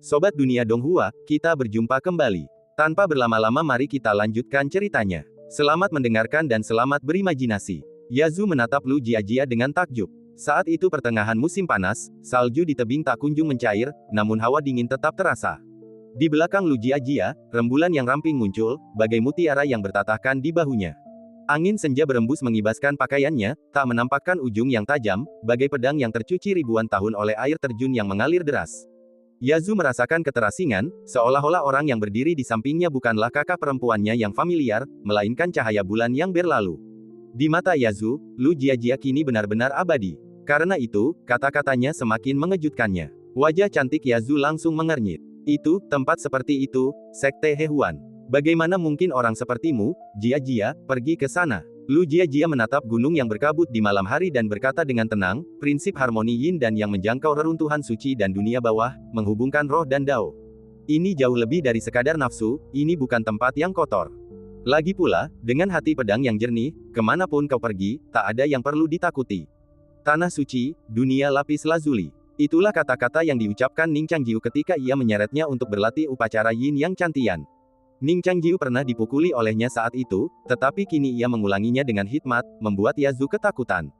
Sobat Dunia Donghua, kita berjumpa kembali. Tanpa berlama-lama mari kita lanjutkan ceritanya. Selamat mendengarkan dan selamat berimajinasi. Yazu menatap Lu Jiajia dengan takjub. Saat itu pertengahan musim panas, salju di tebing tak kunjung mencair, namun hawa dingin tetap terasa. Di belakang Lu Jiajia, rembulan yang ramping muncul, bagai mutiara yang bertatahkan di bahunya. Angin senja berembus mengibaskan pakaiannya, tak menampakkan ujung yang tajam, bagai pedang yang tercuci ribuan tahun oleh air terjun yang mengalir deras. Yazu merasakan keterasingan, seolah-olah orang yang berdiri di sampingnya bukanlah kakak perempuannya yang familiar, melainkan cahaya bulan yang berlalu. Di mata Yazu, Lu Jiajia kini benar-benar abadi. Karena itu, kata-katanya semakin mengejutkannya. Wajah cantik Yazu langsung mengernyit. Itu, tempat seperti itu, Sekte Hehuan. Bagaimana mungkin orang sepertimu, Jiajia, pergi ke sana? Lu Jiajia menatap gunung yang berkabut di malam hari dan berkata dengan tenang, prinsip harmoni yin dan yang menjangkau reruntuhan suci dan dunia bawah, menghubungkan roh dan dao. Ini jauh lebih dari sekadar nafsu, ini bukan tempat yang kotor. Lagi pula, dengan hati pedang yang jernih, kemanapun kau pergi, tak ada yang perlu ditakuti. Tanah suci, dunia lapis lazuli. Itulah kata-kata yang diucapkan Ning Changjiu ketika ia menyeretnya untuk berlatih upacara yin yang cantian. Ning Changjiu pernah dipukuli olehnya saat itu, tetapi kini ia mengulanginya dengan hikmat, membuat Yazu ketakutan.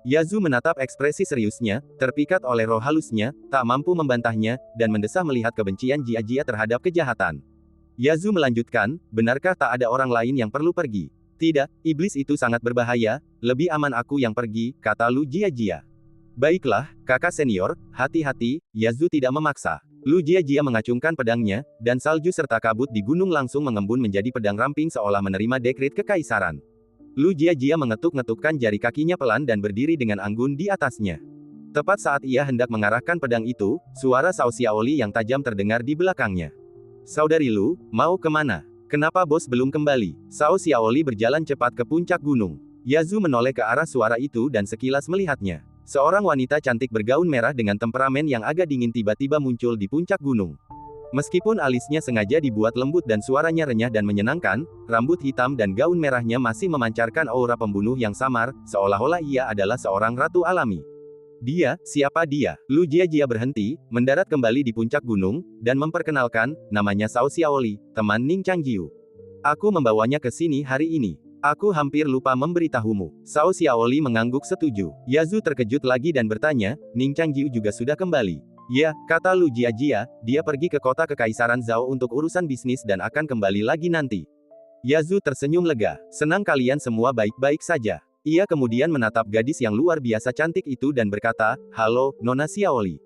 Yazu menatap ekspresi seriusnya, terpikat oleh roh halusnya, tak mampu membantahnya, dan mendesah melihat kebencian Jiajia terhadap kejahatan. Yazu melanjutkan, benarkah tak ada orang lain yang perlu pergi? Tidak, iblis itu sangat berbahaya, lebih aman aku yang pergi, kata Lu Jiajia. Baiklah, kakak senior, hati-hati, Yazu tidak memaksa. Lu Jiajia mengacungkan pedangnya, dan salju serta kabut di gunung langsung mengembun menjadi pedang ramping seolah menerima dekret kekaisaran. Lu Jiajia mengetuk-ngetukkan jari kakinya pelan dan berdiri dengan anggun di atasnya. Tepat saat ia hendak mengarahkan pedang itu, suara Cao Xiaoli yang tajam terdengar di belakangnya. Saudari Lu, mau kemana? Kenapa bos belum kembali? Cao Xiaoli berjalan cepat ke puncak gunung. Yazu menoleh ke arah suara itu dan sekilas melihatnya. Seorang wanita cantik bergaun merah dengan temperamen yang agak dingin tiba-tiba muncul di puncak gunung. Meskipun alisnya sengaja dibuat lembut dan suaranya renyah dan menyenangkan, rambut hitam dan gaun merahnya masih memancarkan aura pembunuh yang samar, seolah-olah ia adalah seorang ratu alami. Dia, siapa dia? Lu Jiajia berhenti, mendarat kembali di puncak gunung, dan memperkenalkan, namanya Cao Xiaoli, teman Ning Changjiu. Aku membawanya ke sini hari ini. Aku hampir lupa memberitahumu. Cao Xiaoli mengangguk setuju. Yazu terkejut lagi dan bertanya, Ning Changjiu juga sudah kembali. Ya, kata Lu Jiajia, dia pergi ke kota kekaisaran Zhao untuk urusan bisnis dan akan kembali lagi nanti. Yazu tersenyum lega. Senang kalian semua baik-baik saja. Ia kemudian menatap gadis yang luar biasa cantik itu dan berkata, halo, Nona Xiaoli.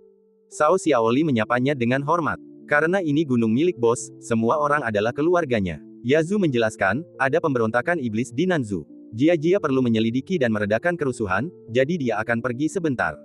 Cao Xiaoli menyapanya dengan hormat. Karena ini gunung milik bos, semua orang adalah keluarganya. Yazu menjelaskan, ada pemberontakan iblis di Nanzu. Jiajia perlu menyelidiki dan meredakan kerusuhan, jadi dia akan pergi sebentar.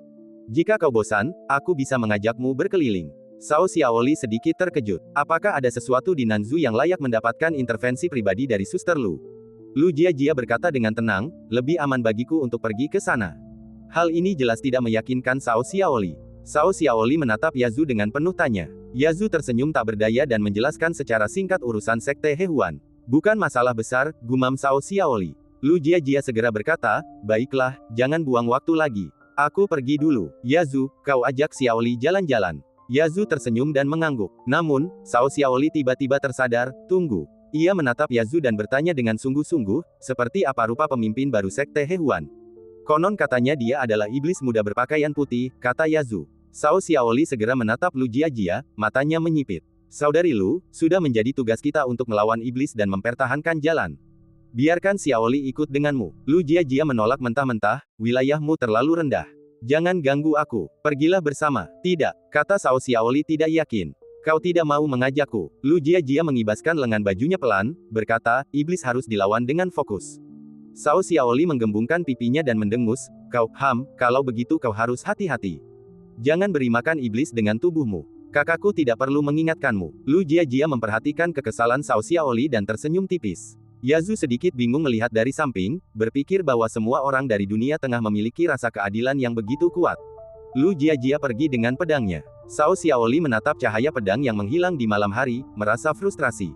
Jika kau bosan, aku bisa mengajakmu berkeliling. Cao Xiaoli sedikit terkejut. Apakah ada sesuatu di Nanzu yang layak mendapatkan intervensi pribadi dari Suster Lu? Lu Jiajia berkata dengan tenang, lebih aman bagiku untuk pergi ke sana. Hal ini jelas tidak meyakinkan Cao Xiaoli. Cao Xiaoli menatap Yazu dengan penuh tanya. Yazu tersenyum tak berdaya dan menjelaskan secara singkat urusan Sekte Hehuan. Bukan masalah besar, gumam Cao Xiaoli. Lu Jiajia segera berkata, baiklah, jangan buang waktu lagi. Aku pergi dulu. Yazu, kau ajak Xiaoli jalan-jalan. Yazu tersenyum dan mengangguk. Namun, Cao Xiaoli tiba-tiba tersadar, tunggu. Ia menatap Yazu dan bertanya dengan sungguh-sungguh, seperti apa rupa pemimpin baru Sekte Hehuan. Konon katanya dia adalah iblis muda berpakaian putih, kata Yazu. Cao Xiaoli segera menatap Lu Jiajia, matanya menyipit. Saudari Lu, sudah menjadi tugas kita untuk melawan iblis dan mempertahankan jalan. Biarkan Xiaoli ikut denganmu. Lu Jiajia menolak mentah-mentah, wilayahmu terlalu rendah. Jangan ganggu aku. Pergilah bersama. Tidak, kata Cao Xiaoli tidak yakin. Kau tidak mau mengajakku. Lu Jiajia mengibaskan lengan bajunya pelan, berkata, iblis harus dilawan dengan fokus. Cao Xiaoli menggembungkan pipinya dan mendengus, kalau begitu kau harus hati-hati. Jangan beri makan iblis dengan tubuhmu. Kakakku tidak perlu mengingatkanmu. Lu Jiajia memperhatikan kekesalan Cao Xiaoli dan tersenyum tipis. Yazu sedikit bingung melihat dari samping, berpikir bahwa semua orang dari dunia tengah memiliki rasa keadilan yang begitu kuat. Lu Jiajia pergi dengan pedangnya. Cao Xiaoli menatap cahaya pedang yang menghilang di malam hari, merasa frustrasi.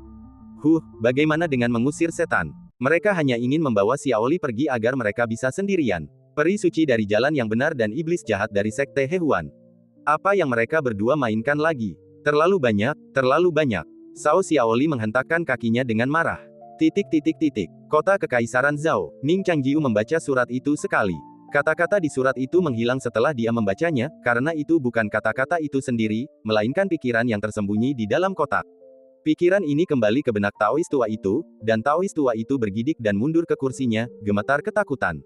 Bagaimana dengan mengusir setan? Mereka hanya ingin membawa Xiaoli pergi agar mereka bisa sendirian. Peri suci dari jalan yang benar dan iblis jahat dari Sekte Hehuan. Apa yang mereka berdua mainkan lagi? Terlalu banyak, terlalu banyak. Cao Xiaoli menghentakkan kakinya dengan marah. Kota Kekaisaran Zhao. Ning Changjiu membaca surat itu sekali. Kata-kata di surat itu menghilang setelah dia membacanya, karena itu bukan kata-kata itu sendiri, melainkan pikiran yang tersembunyi di dalam kotak. Pikiran ini kembali ke benak Taois tua itu, dan Taois tua itu bergidik dan mundur ke kursinya, gemetar ketakutan.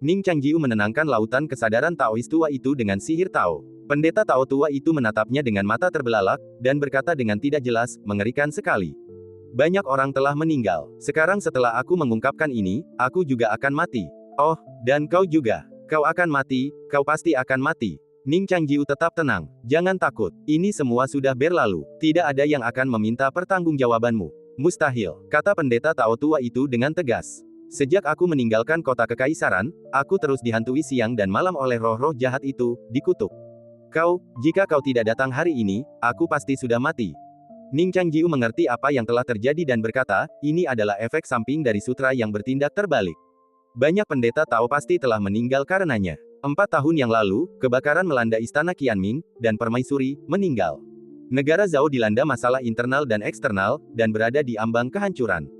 Ning Changjiu menenangkan lautan kesadaran Taois tua itu dengan sihir Tao. Pendeta Tao tua itu menatapnya dengan mata terbelalak, dan berkata dengan tidak jelas, mengerikan sekali. Banyak orang telah meninggal. Sekarang setelah aku mengungkapkan ini, aku juga akan mati. Oh, dan kau juga. Kau akan mati, kau pasti akan mati. Ning Changjiu tetap tenang. Jangan takut. Ini semua sudah berlalu. Tidak ada yang akan meminta pertanggungjawabanmu. Mustahil, kata pendeta Tao tua itu dengan tegas. Sejak aku meninggalkan kota kekaisaran, aku terus dihantui siang dan malam oleh roh-roh jahat itu, dikutuk. Jika kau tidak datang hari ini, aku pasti sudah mati. Ning Changjiu mengerti apa yang telah terjadi dan berkata, ini adalah efek samping dari sutra yang bertindak terbalik. Banyak pendeta Tao pasti telah meninggal karenanya. 4 tahun yang lalu, kebakaran melanda istana Qianming, dan permaisuri, meninggal. Negara Zhao dilanda masalah internal dan eksternal, dan berada di ambang kehancuran.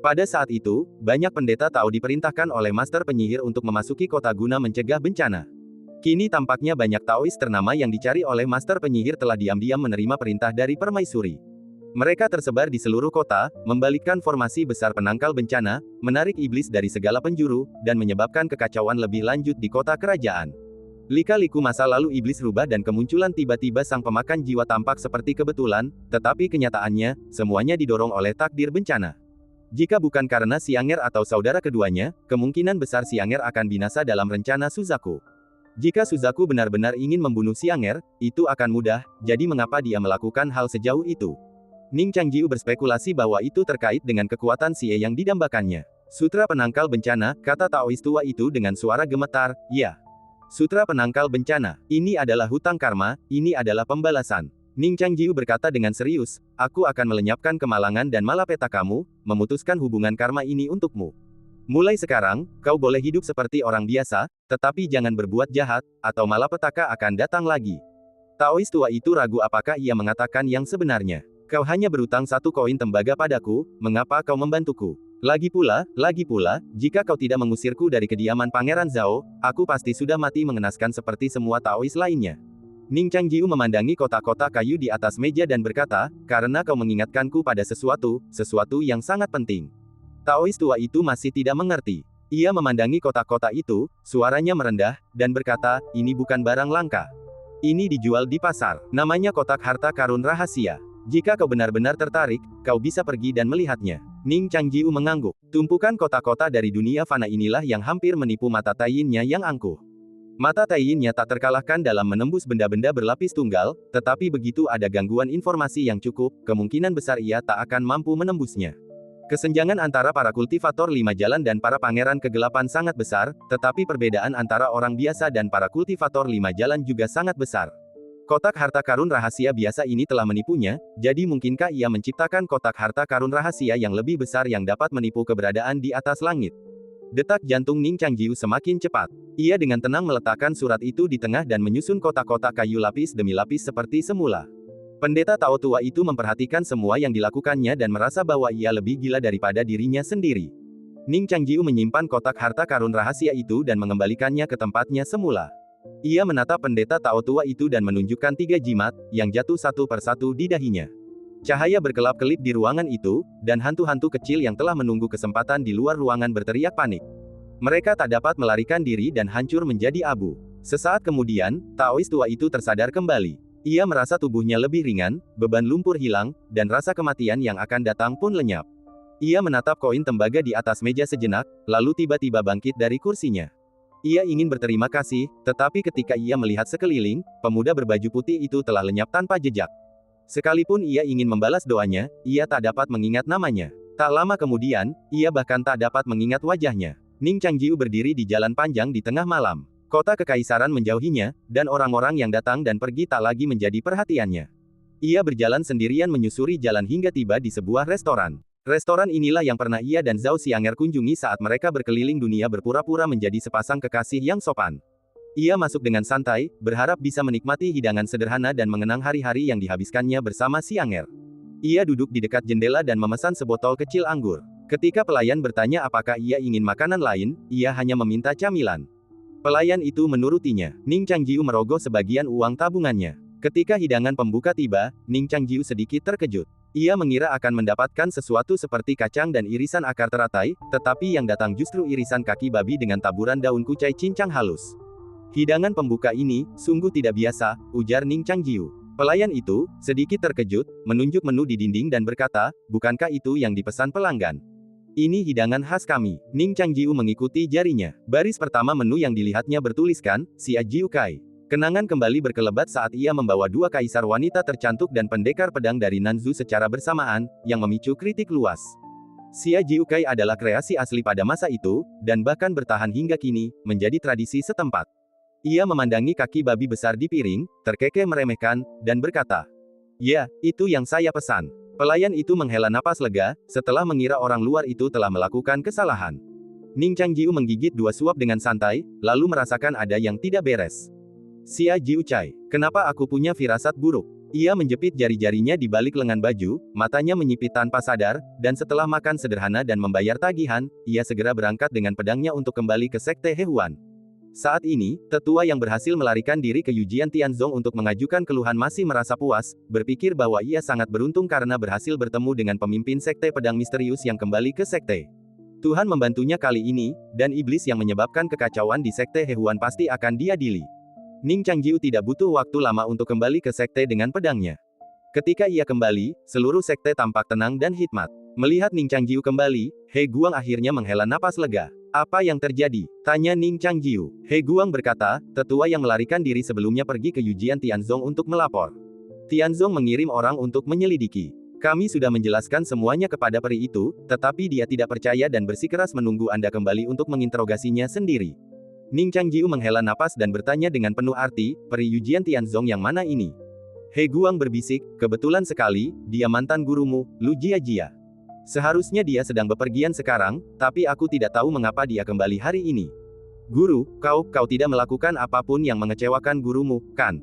Pada saat itu, banyak pendeta Tao diperintahkan oleh master penyihir untuk memasuki kota guna mencegah bencana. Kini tampaknya banyak Taois ternama yang dicari oleh master penyihir telah diam-diam menerima perintah dari permaisuri. Mereka tersebar di seluruh kota, membalikkan formasi besar penangkal bencana, menarik iblis dari segala penjuru, dan menyebabkan kekacauan lebih lanjut di kota kerajaan. Lika-liku masa lalu iblis rubah dan kemunculan tiba-tiba sang pemakan jiwa tampak seperti kebetulan, tetapi kenyataannya, semuanya didorong oleh takdir bencana. Jika bukan karena Xiang'er atau saudara keduanya, kemungkinan besar Xiang'er akan binasa dalam rencana Suzaku. Jika Suzaku benar-benar ingin membunuh Xiang'er, itu akan mudah, jadi mengapa dia melakukan hal sejauh itu? Ning Changjiu berspekulasi bahwa itu terkait dengan kekuatan Xie yang didambakannya. Sutra penangkal bencana, kata Taois tua itu dengan suara gemetar, ya. Sutra penangkal bencana, ini adalah hutang karma, ini adalah pembalasan. Ning Changjiu berkata dengan serius, aku akan melenyapkan kemalangan dan malapeta kamu, memutuskan hubungan karma ini untukmu. Mulai sekarang, kau boleh hidup seperti orang biasa, tetapi jangan berbuat jahat, atau malapetaka akan datang lagi. Taois tua itu ragu apakah ia mengatakan yang sebenarnya. Kau hanya berutang 1 koin tembaga padaku, mengapa kau membantuku? Lagi pula, jika kau tidak mengusirku dari kediaman Pangeran Zhao, aku pasti sudah mati mengenaskan seperti semua Taois lainnya. Ning Changjiu memandangi kotak-kotak kayu di atas meja dan berkata, karena kau mengingatkanku pada sesuatu yang sangat penting. Taois tua itu masih tidak mengerti. Ia memandangi kotak-kotak itu, suaranya merendah, dan berkata, ini bukan barang langka. Ini dijual di pasar. Namanya kotak harta karun rahasia. Jika kau benar-benar tertarik, kau bisa pergi dan melihatnya. Ning Changjiu mengangguk. Tumpukan kota-kota dari dunia fana inilah yang hampir menipu mata Taiyinnya yang angkuh. Mata Taiyinnya tak terkalahkan dalam menembus benda-benda berlapis tunggal, tetapi begitu ada gangguan informasi yang cukup, kemungkinan besar ia tak akan mampu menembusnya. Kesenjangan antara para kultivator 5 jalan dan para pangeran kegelapan sangat besar, tetapi perbedaan antara orang biasa dan para kultivator 5 jalan juga sangat besar. Kotak harta karun rahasia biasa ini telah menipunya, jadi mungkinkah ia menciptakan kotak harta karun rahasia yang lebih besar yang dapat menipu keberadaan di atas langit? Detak jantung Ning Changjiu semakin cepat. Ia dengan tenang meletakkan surat itu di tengah dan menyusun kotak-kotak kayu lapis demi lapis seperti semula. Pendeta Tao tua itu memperhatikan semua yang dilakukannya dan merasa bahwa ia lebih gila daripada dirinya sendiri. Ning Changjiu menyimpan kotak harta karun rahasia itu dan mengembalikannya ke tempatnya semula. Ia menatap pendeta Tao tua itu dan menunjukkan 3 jimat, yang jatuh satu persatu di dahinya. Cahaya berkelap-kelip di ruangan itu, dan hantu-hantu kecil yang telah menunggu kesempatan di luar ruangan berteriak panik. Mereka tak dapat melarikan diri dan hancur menjadi abu. Sesaat kemudian, Taois tua itu tersadar kembali. Ia merasa tubuhnya lebih ringan, beban lumpur hilang, dan rasa kematian yang akan datang pun lenyap. Ia menatap koin tembaga di atas meja sejenak, lalu tiba-tiba bangkit dari kursinya. Ia ingin berterima kasih, tetapi ketika ia melihat sekeliling, pemuda berbaju putih itu telah lenyap tanpa jejak. Sekalipun ia ingin membalas doanya, ia tak dapat mengingat namanya. Tak lama kemudian, ia bahkan tak dapat mengingat wajahnya. Ning Changjiu berdiri di jalan panjang di tengah malam. Kota kekaisaran menjauhinya, dan orang-orang yang datang dan pergi tak lagi menjadi perhatiannya. Ia berjalan sendirian menyusuri jalan hingga tiba di sebuah restoran. Restoran inilah yang pernah ia dan Zhao Xiang'er kunjungi saat mereka berkeliling dunia berpura-pura menjadi sepasang kekasih yang sopan. Ia masuk dengan santai, berharap bisa menikmati hidangan sederhana dan mengenang hari-hari yang dihabiskannya bersama si Anger. Ia duduk di dekat jendela dan memesan sebotol kecil anggur. Ketika pelayan bertanya apakah ia ingin makanan lain, ia hanya meminta camilan. Pelayan itu menurutinya. Ning Changjiu merogoh sebagian uang tabungannya. Ketika hidangan pembuka tiba, Ning Changjiu sedikit terkejut. Ia mengira akan mendapatkan sesuatu seperti kacang dan irisan akar teratai, tetapi yang datang justru irisan kaki babi dengan taburan daun kucai cincang halus. Hidangan pembuka ini, sungguh tidak biasa, ujar Ning Changjiu. Pelayan itu, sedikit terkejut, menunjuk menu di dinding dan berkata, bukankah itu yang dipesan pelanggan? Ini hidangan khas kami. Ning Changjiu mengikuti jarinya. Baris pertama menu yang dilihatnya bertuliskan, Xia Jiu Kai. Kenangan kembali berkelebat saat ia membawa dua kaisar wanita tercantik dan pendekar pedang dari Nanzu secara bersamaan, yang memicu kritik luas. Xia Jiu Kai adalah kreasi asli pada masa itu, dan bahkan bertahan hingga kini, menjadi tradisi setempat. Ia memandangi kaki babi besar di piring, terkekeh meremehkan, dan berkata, ya, itu yang saya pesan. Pelayan itu menghela napas lega, setelah mengira orang luar itu telah melakukan kesalahan. Ning Changjiu menggigit dua suap dengan santai, lalu merasakan ada yang tidak beres. Xia Jiu Kai, kenapa aku punya firasat buruk? Ia menjepit jari-jarinya di balik lengan baju, matanya menyipit tanpa sadar, dan setelah makan sederhana dan membayar tagihan, ia segera berangkat dengan pedangnya untuk kembali ke Sekte Hehuan. Saat ini, tetua yang berhasil melarikan diri ke Yujian Tianzong untuk mengajukan keluhan masih merasa puas, berpikir bahwa ia sangat beruntung karena berhasil bertemu dengan pemimpin sekte pedang misterius yang kembali ke sekte. Tuhan membantunya kali ini, dan iblis yang menyebabkan kekacauan di sekte Hehuan pasti akan diadili. Ning Changjiu tidak butuh waktu lama untuk kembali ke sekte dengan pedangnya. Ketika ia kembali, seluruh sekte tampak tenang dan hikmat. Melihat Ning Changjiu kembali, He Guang akhirnya menghela napas lega. Apa yang terjadi? Tanya Ning Changjiu. He Guang berkata, tetua yang melarikan diri sebelumnya pergi ke Yujian Tianzong untuk melapor. Tianzong mengirim orang untuk menyelidiki. Kami sudah menjelaskan semuanya kepada peri itu, tetapi dia tidak percaya dan bersikeras menunggu Anda kembali untuk menginterogasinya sendiri. Ning Changjiu menghela napas dan bertanya dengan penuh arti, peri Yujian Tianzong yang mana ini? He Guang berbisik, kebetulan sekali, dia mantan gurumu, Lu Jiajia. Seharusnya dia sedang bepergian sekarang, tapi aku tidak tahu mengapa dia kembali hari ini. Guru, kau tidak melakukan apapun yang mengecewakan gurumu, kan?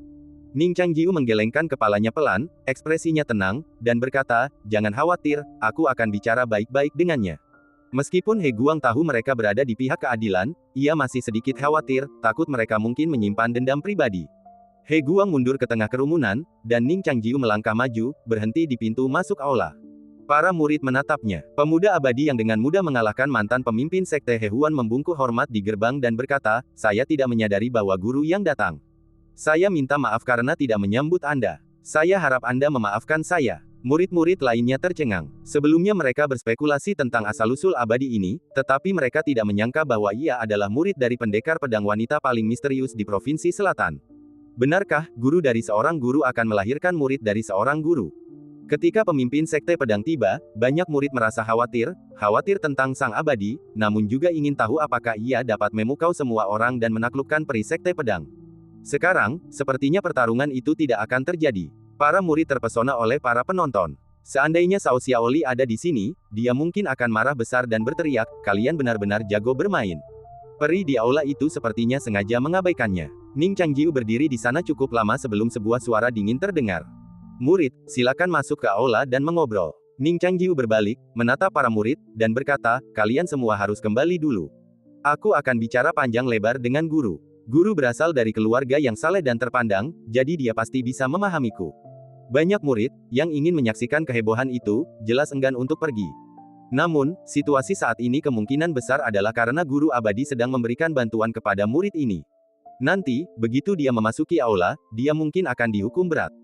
Ning Changjiu menggelengkan kepalanya pelan, ekspresinya tenang, dan berkata, jangan khawatir, aku akan bicara baik-baik dengannya. Meskipun He Guang tahu mereka berada di pihak keadilan, ia masih sedikit khawatir, takut mereka mungkin menyimpan dendam pribadi. He Guang mundur ke tengah kerumunan, dan Ning Changjiu melangkah maju, berhenti di pintu masuk aula. Para murid menatapnya. Pemuda abadi yang dengan mudah mengalahkan mantan pemimpin sekte Hehuan membungkuk hormat di gerbang dan berkata, saya tidak menyadari bahwa guru yang datang. Saya minta maaf karena tidak menyambut Anda. Saya harap Anda memaafkan saya. Murid-murid lainnya tercengang. Sebelumnya mereka berspekulasi tentang asal-usul abadi ini, tetapi mereka tidak menyangka bahwa ia adalah murid dari pendekar pedang wanita paling misterius di Provinsi Selatan. Benarkah, guru dari seorang guru akan melahirkan murid dari seorang guru? Ketika pemimpin sekte pedang tiba, banyak murid merasa khawatir tentang sang abadi, namun juga ingin tahu apakah ia dapat memukau semua orang dan menaklukkan peri sekte pedang. Sekarang, sepertinya pertarungan itu tidak akan terjadi. Para murid terpesona oleh para penonton. Seandainya Cao Xiaoli ada di sini, dia mungkin akan marah besar dan berteriak, kalian benar-benar jago bermain. Peri di aula itu sepertinya sengaja mengabaikannya. Ning Changjiu berdiri di sana cukup lama sebelum sebuah suara dingin terdengar. Murid, silakan masuk ke aula dan mengobrol. Ning Changjiu berbalik, menatap para murid, dan berkata, kalian semua harus kembali dulu. Aku akan bicara panjang lebar dengan guru. Guru berasal dari keluarga yang saleh dan terpandang, jadi dia pasti bisa memahamiku. Banyak murid, yang ingin menyaksikan kehebohan itu, jelas enggan untuk pergi. Namun, situasi saat ini kemungkinan besar adalah karena guru abadi sedang memberikan bantuan kepada murid ini. Nanti, begitu dia memasuki aula, dia mungkin akan dihukum berat.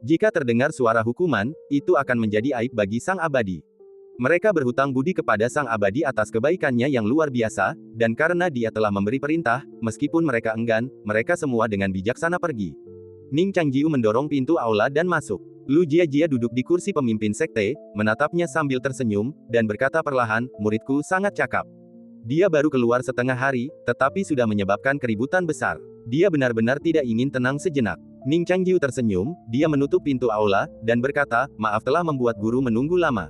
Jika terdengar suara hukuman, itu akan menjadi aib bagi sang abadi. Mereka berhutang budi kepada sang abadi atas kebaikannya yang luar biasa, dan karena dia telah memberi perintah, meskipun mereka enggan, mereka semua dengan bijaksana pergi. Ning Changjiu mendorong pintu aula dan masuk. Lu Jiajia duduk di kursi pemimpin sekte, menatapnya sambil tersenyum, dan berkata perlahan, muridku sangat cakap. Dia baru keluar setengah hari, tetapi sudah menyebabkan keributan besar. Dia benar-benar tidak ingin tenang sejenak. Ning Changjiu tersenyum, dia menutup pintu aula, dan berkata, maaf telah membuat guru menunggu lama.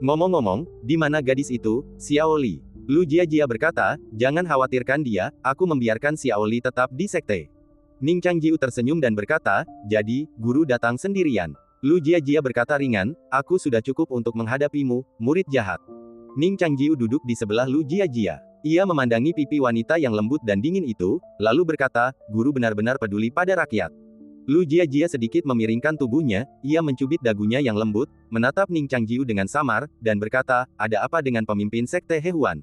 Ngomong-ngomong, di mana gadis itu, Xiaoli? Lu Jiajia berkata, jangan khawatirkan dia, aku membiarkan Xiao Li tetap di sekte. Ning Changjiu tersenyum dan berkata, jadi, guru datang sendirian. Lu Jiajia berkata ringan, aku sudah cukup untuk menghadapimu, murid jahat. Ning Changjiu duduk di sebelah Lu Jiajia. Ia memandangi pipi wanita yang lembut dan dingin itu, lalu berkata, guru benar-benar peduli pada rakyat. Lu Jiajia sedikit memiringkan tubuhnya, ia mencubit dagunya yang lembut, menatap Ning Changjiu dengan samar, dan berkata, ada apa dengan pemimpin sekte Hehuan?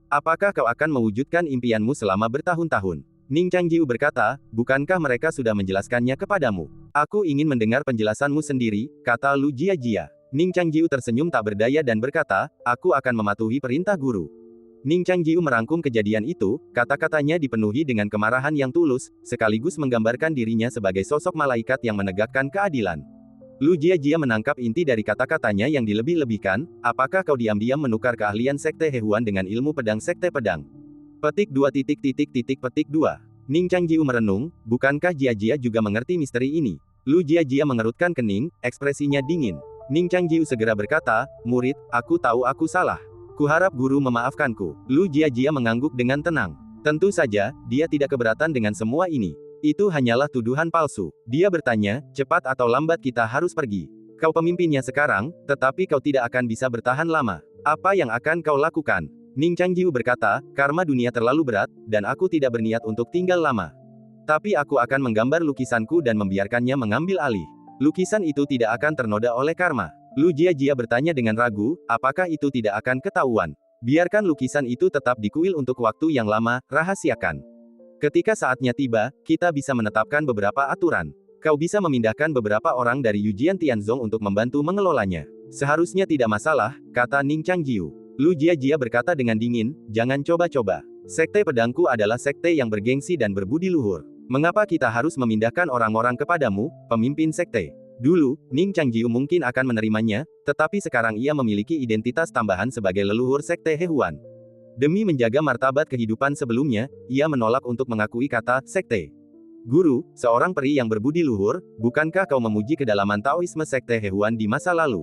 Apakah kau akan mewujudkan impianmu selama bertahun-tahun? Ning Changjiu berkata, bukankah mereka sudah menjelaskannya kepadamu? Aku ingin mendengar penjelasanmu sendiri, kata Lu Jiajia. Ning Changjiu tersenyum tak berdaya dan berkata, aku akan mematuhi perintah guru. Ning Changjiu merangkum kejadian itu, kata-katanya dipenuhi dengan kemarahan yang tulus, sekaligus menggambarkan dirinya sebagai sosok malaikat yang menegakkan keadilan. Lu Jiajia menangkap inti dari kata-katanya yang dilebih-lebihkan, apakah kau diam-diam menukar keahlian sekte Hehuan dengan ilmu pedang sekte pedang? Petik 2. Petik 2. Ning Changjiu merenung, bukankah Jiajia juga mengerti misteri ini? Lu Jiajia mengerutkan kening, ekspresinya dingin. Ning Changjiu segera berkata, murid, aku tahu aku salah. Kuharap guru memaafkanku. Lu Jiajia mengangguk dengan tenang. Tentu saja, dia tidak keberatan dengan semua ini. Itu hanyalah tuduhan palsu. Dia bertanya, cepat atau lambat kita harus pergi. Kau pemimpinnya sekarang, tetapi kau tidak akan bisa bertahan lama. Apa yang akan kau lakukan? Ning Changjiu berkata, karma dunia terlalu berat, dan aku tidak berniat untuk tinggal lama. Tapi aku akan menggambar lukisanku dan membiarkannya mengambil alih. Lukisan itu tidak akan ternoda oleh karma. Lu Jiajia bertanya dengan ragu, apakah itu tidak akan ketahuan? Biarkan lukisan itu tetap dikuil untuk waktu yang lama, rahasiakan. Ketika saatnya tiba, kita bisa menetapkan beberapa aturan. Kau bisa memindahkan beberapa orang dari Yujian Tianzong untuk membantu mengelolanya. Seharusnya tidak masalah, kata Ning Changjiu. Lu Jiajia berkata dengan dingin, jangan coba-coba. Sekte pedangku adalah sekte yang bergengsi dan berbudi luhur. Mengapa kita harus memindahkan orang-orang kepadamu, pemimpin sekte? Dulu, Ning Changjiu mungkin akan menerimanya, tetapi sekarang ia memiliki identitas tambahan sebagai leluhur sekte Hehuan. Demi menjaga martabat kehidupan sebelumnya, ia menolak untuk mengakui kata sekte. Guru, seorang peri yang berbudi luhur, bukankah kau memuji kedalaman Taoisme sekte Hehuan di masa lalu?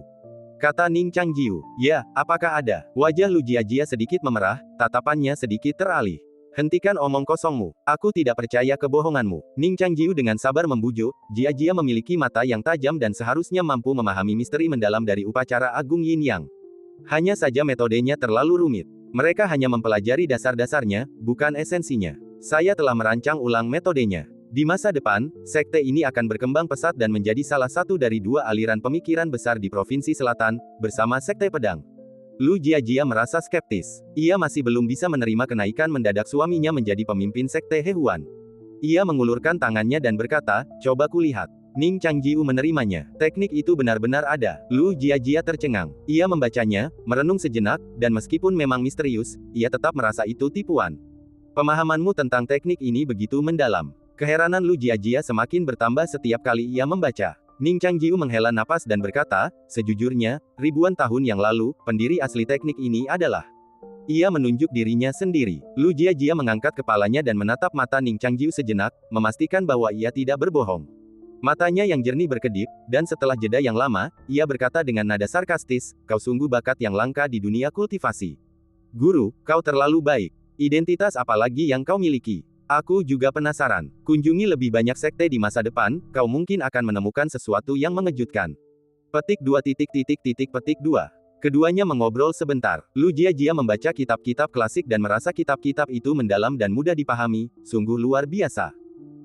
Kata Ning Changjiu. Ya, apakah ada? Wajah Lu Jiajia sedikit memerah, tatapannya sedikit teralih. Hentikan omong kosongmu. Aku tidak percaya kebohonganmu. Ning Changjiu dengan sabar membujuk, Jiajia memiliki mata yang tajam dan seharusnya mampu memahami misteri mendalam dari upacara Agung Yin Yang. Hanya saja metodenya terlalu rumit. Mereka hanya mempelajari dasar-dasarnya, bukan esensinya. Saya telah merancang ulang metodenya. Di masa depan, sekte ini akan berkembang pesat dan menjadi salah satu dari dua aliran pemikiran besar di Provinsi Selatan, bersama sekte pedang. Lu Jiajia merasa skeptis. Ia masih belum bisa menerima kenaikan mendadak suaminya menjadi pemimpin sekte Hehuan. Ia mengulurkan tangannya dan berkata, coba kulihat. Ning Changjiu menerimanya. Teknik itu benar-benar ada. Lu Jiajia tercengang. Ia membacanya, merenung sejenak, dan meskipun memang misterius, ia tetap merasa itu tipuan. Pemahamanmu tentang teknik ini begitu mendalam. Keheranan Lu Jiajia semakin bertambah setiap kali ia membaca. Ning Changjiu menghela napas dan berkata, sejujurnya, ribuan tahun yang lalu, pendiri asli teknik ini adalah. Ia menunjuk dirinya sendiri. Lu Jiajia mengangkat kepalanya dan menatap mata Ning Changjiu sejenak, memastikan bahwa ia tidak berbohong. Matanya yang jernih berkedip, dan setelah jeda yang lama, ia berkata dengan nada sarkastis, kau sungguh bakat yang langka di dunia kultivasi. Guru, kau terlalu baik. Identitas apa lagi yang kau miliki? Aku juga penasaran. Kunjungi lebih banyak sekte di masa depan, kau mungkin akan menemukan sesuatu yang mengejutkan. Petik 2. Petik 2. Keduanya mengobrol sebentar. Lu Jiajia membaca kitab-kitab klasik dan merasa kitab-kitab itu mendalam dan mudah dipahami, sungguh luar biasa.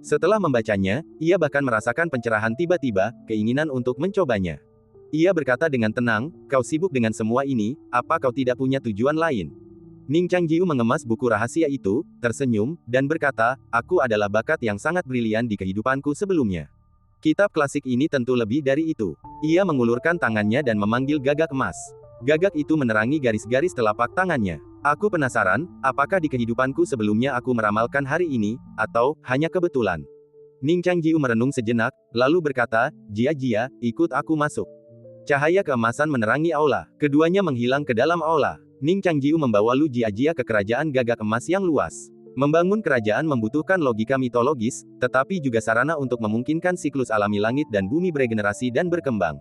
Setelah membacanya, ia bahkan merasakan pencerahan tiba-tiba, keinginan untuk mencobanya. Ia berkata dengan tenang, kau sibuk dengan semua ini, apa kau tidak punya tujuan lain? Ning Changjiu mengemas buku rahasia itu, tersenyum, dan berkata, aku adalah bakat yang sangat brilian di kehidupanku sebelumnya. Kitab klasik ini tentu lebih dari itu. Ia mengulurkan tangannya dan memanggil gagak emas. Gagak itu menerangi garis-garis telapak tangannya. Aku penasaran, apakah di kehidupanku sebelumnya aku meramalkan hari ini, atau hanya kebetulan? Ning Changjiu merenung sejenak, lalu berkata, Jiajia, ikut aku masuk. Cahaya keemasan menerangi aula. Keduanya menghilang ke dalam aula. Ning Changjiu membawa Lu Jiajia ke kerajaan gagak emas yang luas. Membangun kerajaan membutuhkan logika mitologis, tetapi juga sarana untuk memungkinkan siklus alami langit dan bumi beregenerasi dan berkembang.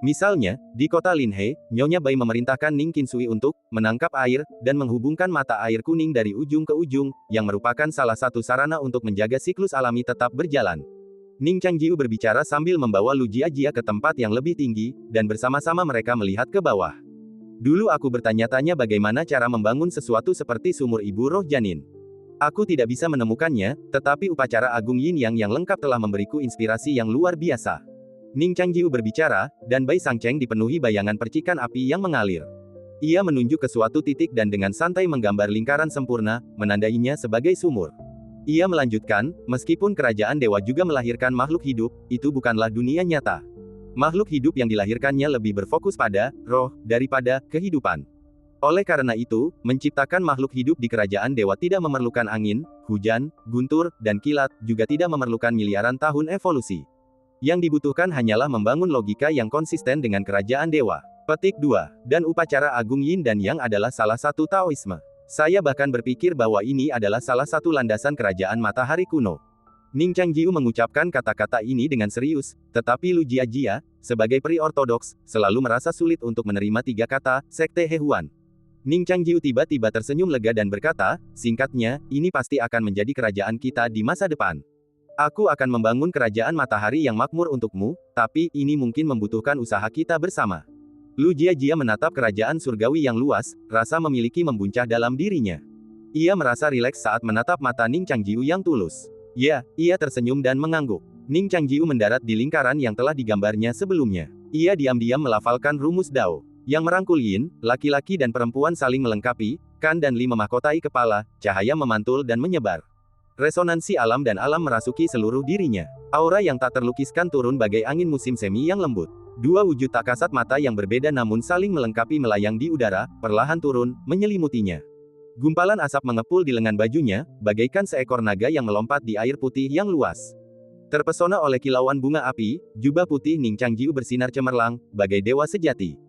Misalnya, di kota Linhe, Nyonya Bai memerintahkan Ning Qinsui untuk menangkap air dan menghubungkan mata air kuning dari ujung ke ujung, yang merupakan salah satu sarana untuk menjaga siklus alami tetap berjalan. Ning Changjiu berbicara sambil membawa Lu Jiajia ke tempat yang lebih tinggi, dan bersama-sama mereka melihat ke bawah. Dulu aku bertanya-tanya bagaimana cara membangun sesuatu seperti sumur ibu roh janin. Aku tidak bisa menemukannya, tetapi upacara Agung Yin Yang yang lengkap telah memberiku inspirasi yang luar biasa. Ning Changjiu berbicara, dan Bai Sangcheng dipenuhi bayangan percikan api yang mengalir. Ia menunjuk ke suatu titik dan dengan santai menggambar lingkaran sempurna, menandainya sebagai sumur. Ia melanjutkan, meskipun kerajaan dewa juga melahirkan makhluk hidup, itu bukanlah dunia nyata. Makhluk hidup yang dilahirkannya lebih berfokus pada roh daripada kehidupan. Oleh karena itu, menciptakan makhluk hidup di kerajaan dewa tidak memerlukan angin, hujan, guntur, dan kilat, juga tidak memerlukan miliaran tahun evolusi. Yang dibutuhkan hanyalah membangun logika yang konsisten dengan kerajaan dewa. Petik 2. Dan upacara Agung Yin dan Yang adalah salah satu Taoisme. Saya bahkan berpikir bahwa ini adalah salah satu landasan kerajaan matahari kuno. Ning Changjiu mengucapkan kata-kata ini dengan serius, tetapi Lu Jiajia, sebagai peri ortodoks, selalu merasa sulit untuk menerima tiga kata, Sekte Hehuan. Ning Changjiu tiba-tiba tersenyum lega dan berkata, singkatnya, ini pasti akan menjadi kerajaan kita di masa depan. Aku akan membangun kerajaan matahari yang makmur untukmu, tapi ini mungkin membutuhkan usaha kita bersama. Lu Jiajia menatap kerajaan surgawi yang luas, rasa memiliki membuncah dalam dirinya. Ia merasa rileks saat menatap mata Ning Changjiu yang tulus. Ya, ia tersenyum dan mengangguk. Ning Changjiu mendarat di lingkaran yang telah digambarnya sebelumnya. Ia diam-diam melafalkan rumus Dao, yang merangkul yin, laki-laki dan perempuan saling melengkapi, kan dan li memahkotai kepala, cahaya memantul dan menyebar. Resonansi alam dan alam merasuki seluruh dirinya. Aura yang tak terlukiskan turun bagai angin musim semi yang lembut. Dua wujud tak kasat mata yang berbeda namun saling melengkapi melayang di udara, perlahan turun, menyelimutinya. Gumpalan asap mengepul di lengan bajunya, bagaikan seekor naga yang melompat di air putih yang luas. Terpesona oleh kilauan bunga api, jubah putih Ning Changjiu bersinar cemerlang, bagai dewa sejati.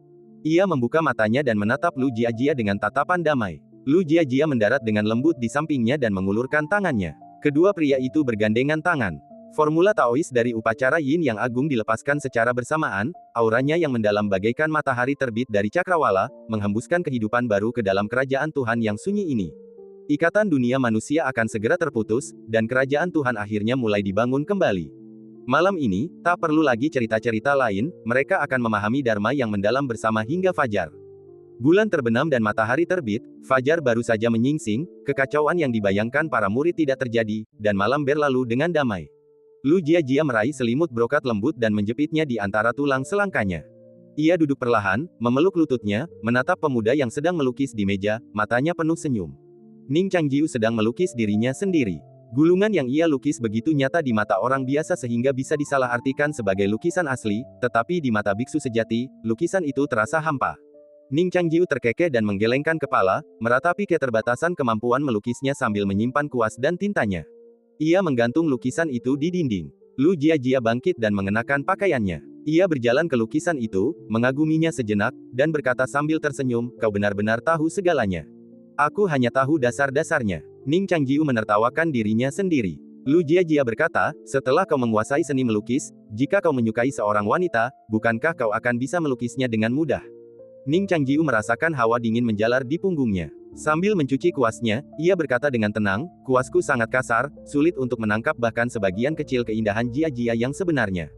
Ia membuka matanya dan menatap Lu Jiajia dengan tatapan damai. Lu Jiajia mendarat dengan lembut di sampingnya dan mengulurkan tangannya. Kedua pria itu bergandengan tangan. Formula Taois dari upacara Yin yang agung dilepaskan secara bersamaan, auranya yang mendalam bagaikan matahari terbit dari cakrawala, menghembuskan kehidupan baru ke dalam kerajaan Tuhan yang sunyi ini. Ikatan dunia manusia akan segera terputus, dan kerajaan Tuhan akhirnya mulai dibangun kembali. Malam ini, tak perlu lagi cerita-cerita lain, mereka akan memahami Dharma yang mendalam bersama hingga fajar. Bulan terbenam dan matahari terbit, fajar baru saja menyingsing, kekacauan yang dibayangkan para murid tidak terjadi, dan malam berlalu dengan damai. Lu Jiajia meraih selimut brokat lembut dan menjepitnya di antara tulang selangkanya. Ia duduk perlahan, memeluk lututnya, menatap pemuda yang sedang melukis di meja, matanya penuh senyum. Ning Changjiu sedang melukis dirinya sendiri. Gulungan yang ia lukis begitu nyata di mata orang biasa sehingga bisa disalahartikan sebagai lukisan asli, tetapi di mata biksu sejati, lukisan itu terasa hampa. Ning Changjiu terkekeh dan menggelengkan kepala, meratapi keterbatasan kemampuan melukisnya sambil menyimpan kuas dan tintanya. Ia menggantung lukisan itu di dinding. Lu Jiajia bangkit dan mengenakan pakaiannya. Ia berjalan ke lukisan itu, mengaguminya sejenak, dan berkata sambil tersenyum, kau benar-benar tahu segalanya. Aku hanya tahu dasar-dasarnya. Ning Changjiu menertawakan dirinya sendiri. Lu Jiajia berkata, setelah kau menguasai seni melukis, jika kau menyukai seorang wanita, bukankah kau akan bisa melukisnya dengan mudah? Ning Changjiu merasakan hawa dingin menjalar di punggungnya. Sambil mencuci kuasnya, ia berkata dengan tenang, kuasku sangat kasar, sulit untuk menangkap bahkan sebagian kecil keindahan Jiajia yang sebenarnya.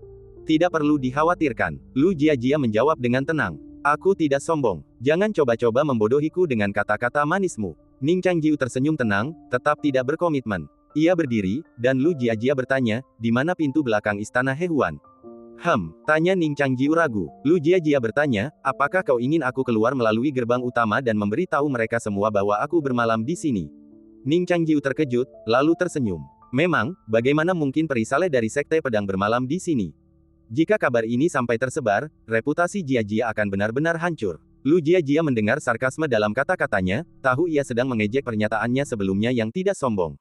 Tidak perlu dikhawatirkan. Lu Jiajia menjawab dengan tenang. Aku tidak sombong. Jangan coba-coba membodohiku dengan kata-kata manismu. Ning Changjiu tersenyum tenang, tetap tidak berkomitmen. Ia berdiri, dan Lu Jiajia bertanya, di mana pintu belakang istana Hehuan? Tanya Ning Changjiu ragu. Lu Jiajia bertanya, apakah kau ingin aku keluar melalui gerbang utama dan memberitahu mereka semua bahwa aku bermalam di sini? Ning Changjiu terkejut, lalu tersenyum. Memang, bagaimana mungkin perisale dari sekte pedang bermalam di sini? Jika kabar ini sampai tersebar, reputasi Jiajia akan benar-benar hancur. Lu Jiajia mendengar sarkasme dalam kata-katanya, tahu ia sedang mengejek pernyataannya sebelumnya yang tidak sombong.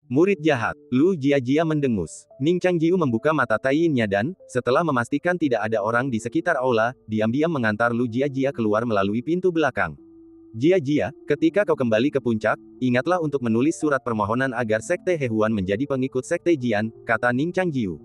Murid jahat. Lu Jiajia mendengus. Ning Changjiu membuka mata tayinnya dan, setelah memastikan tidak ada orang di sekitar aula, diam-diam mengantar Lu Jiajia keluar melalui pintu belakang. Jiajia, ketika kau kembali ke puncak, ingatlah untuk menulis surat permohonan agar Sekte Hehuan menjadi pengikut Sekte Jian, kata Ning Changjiu.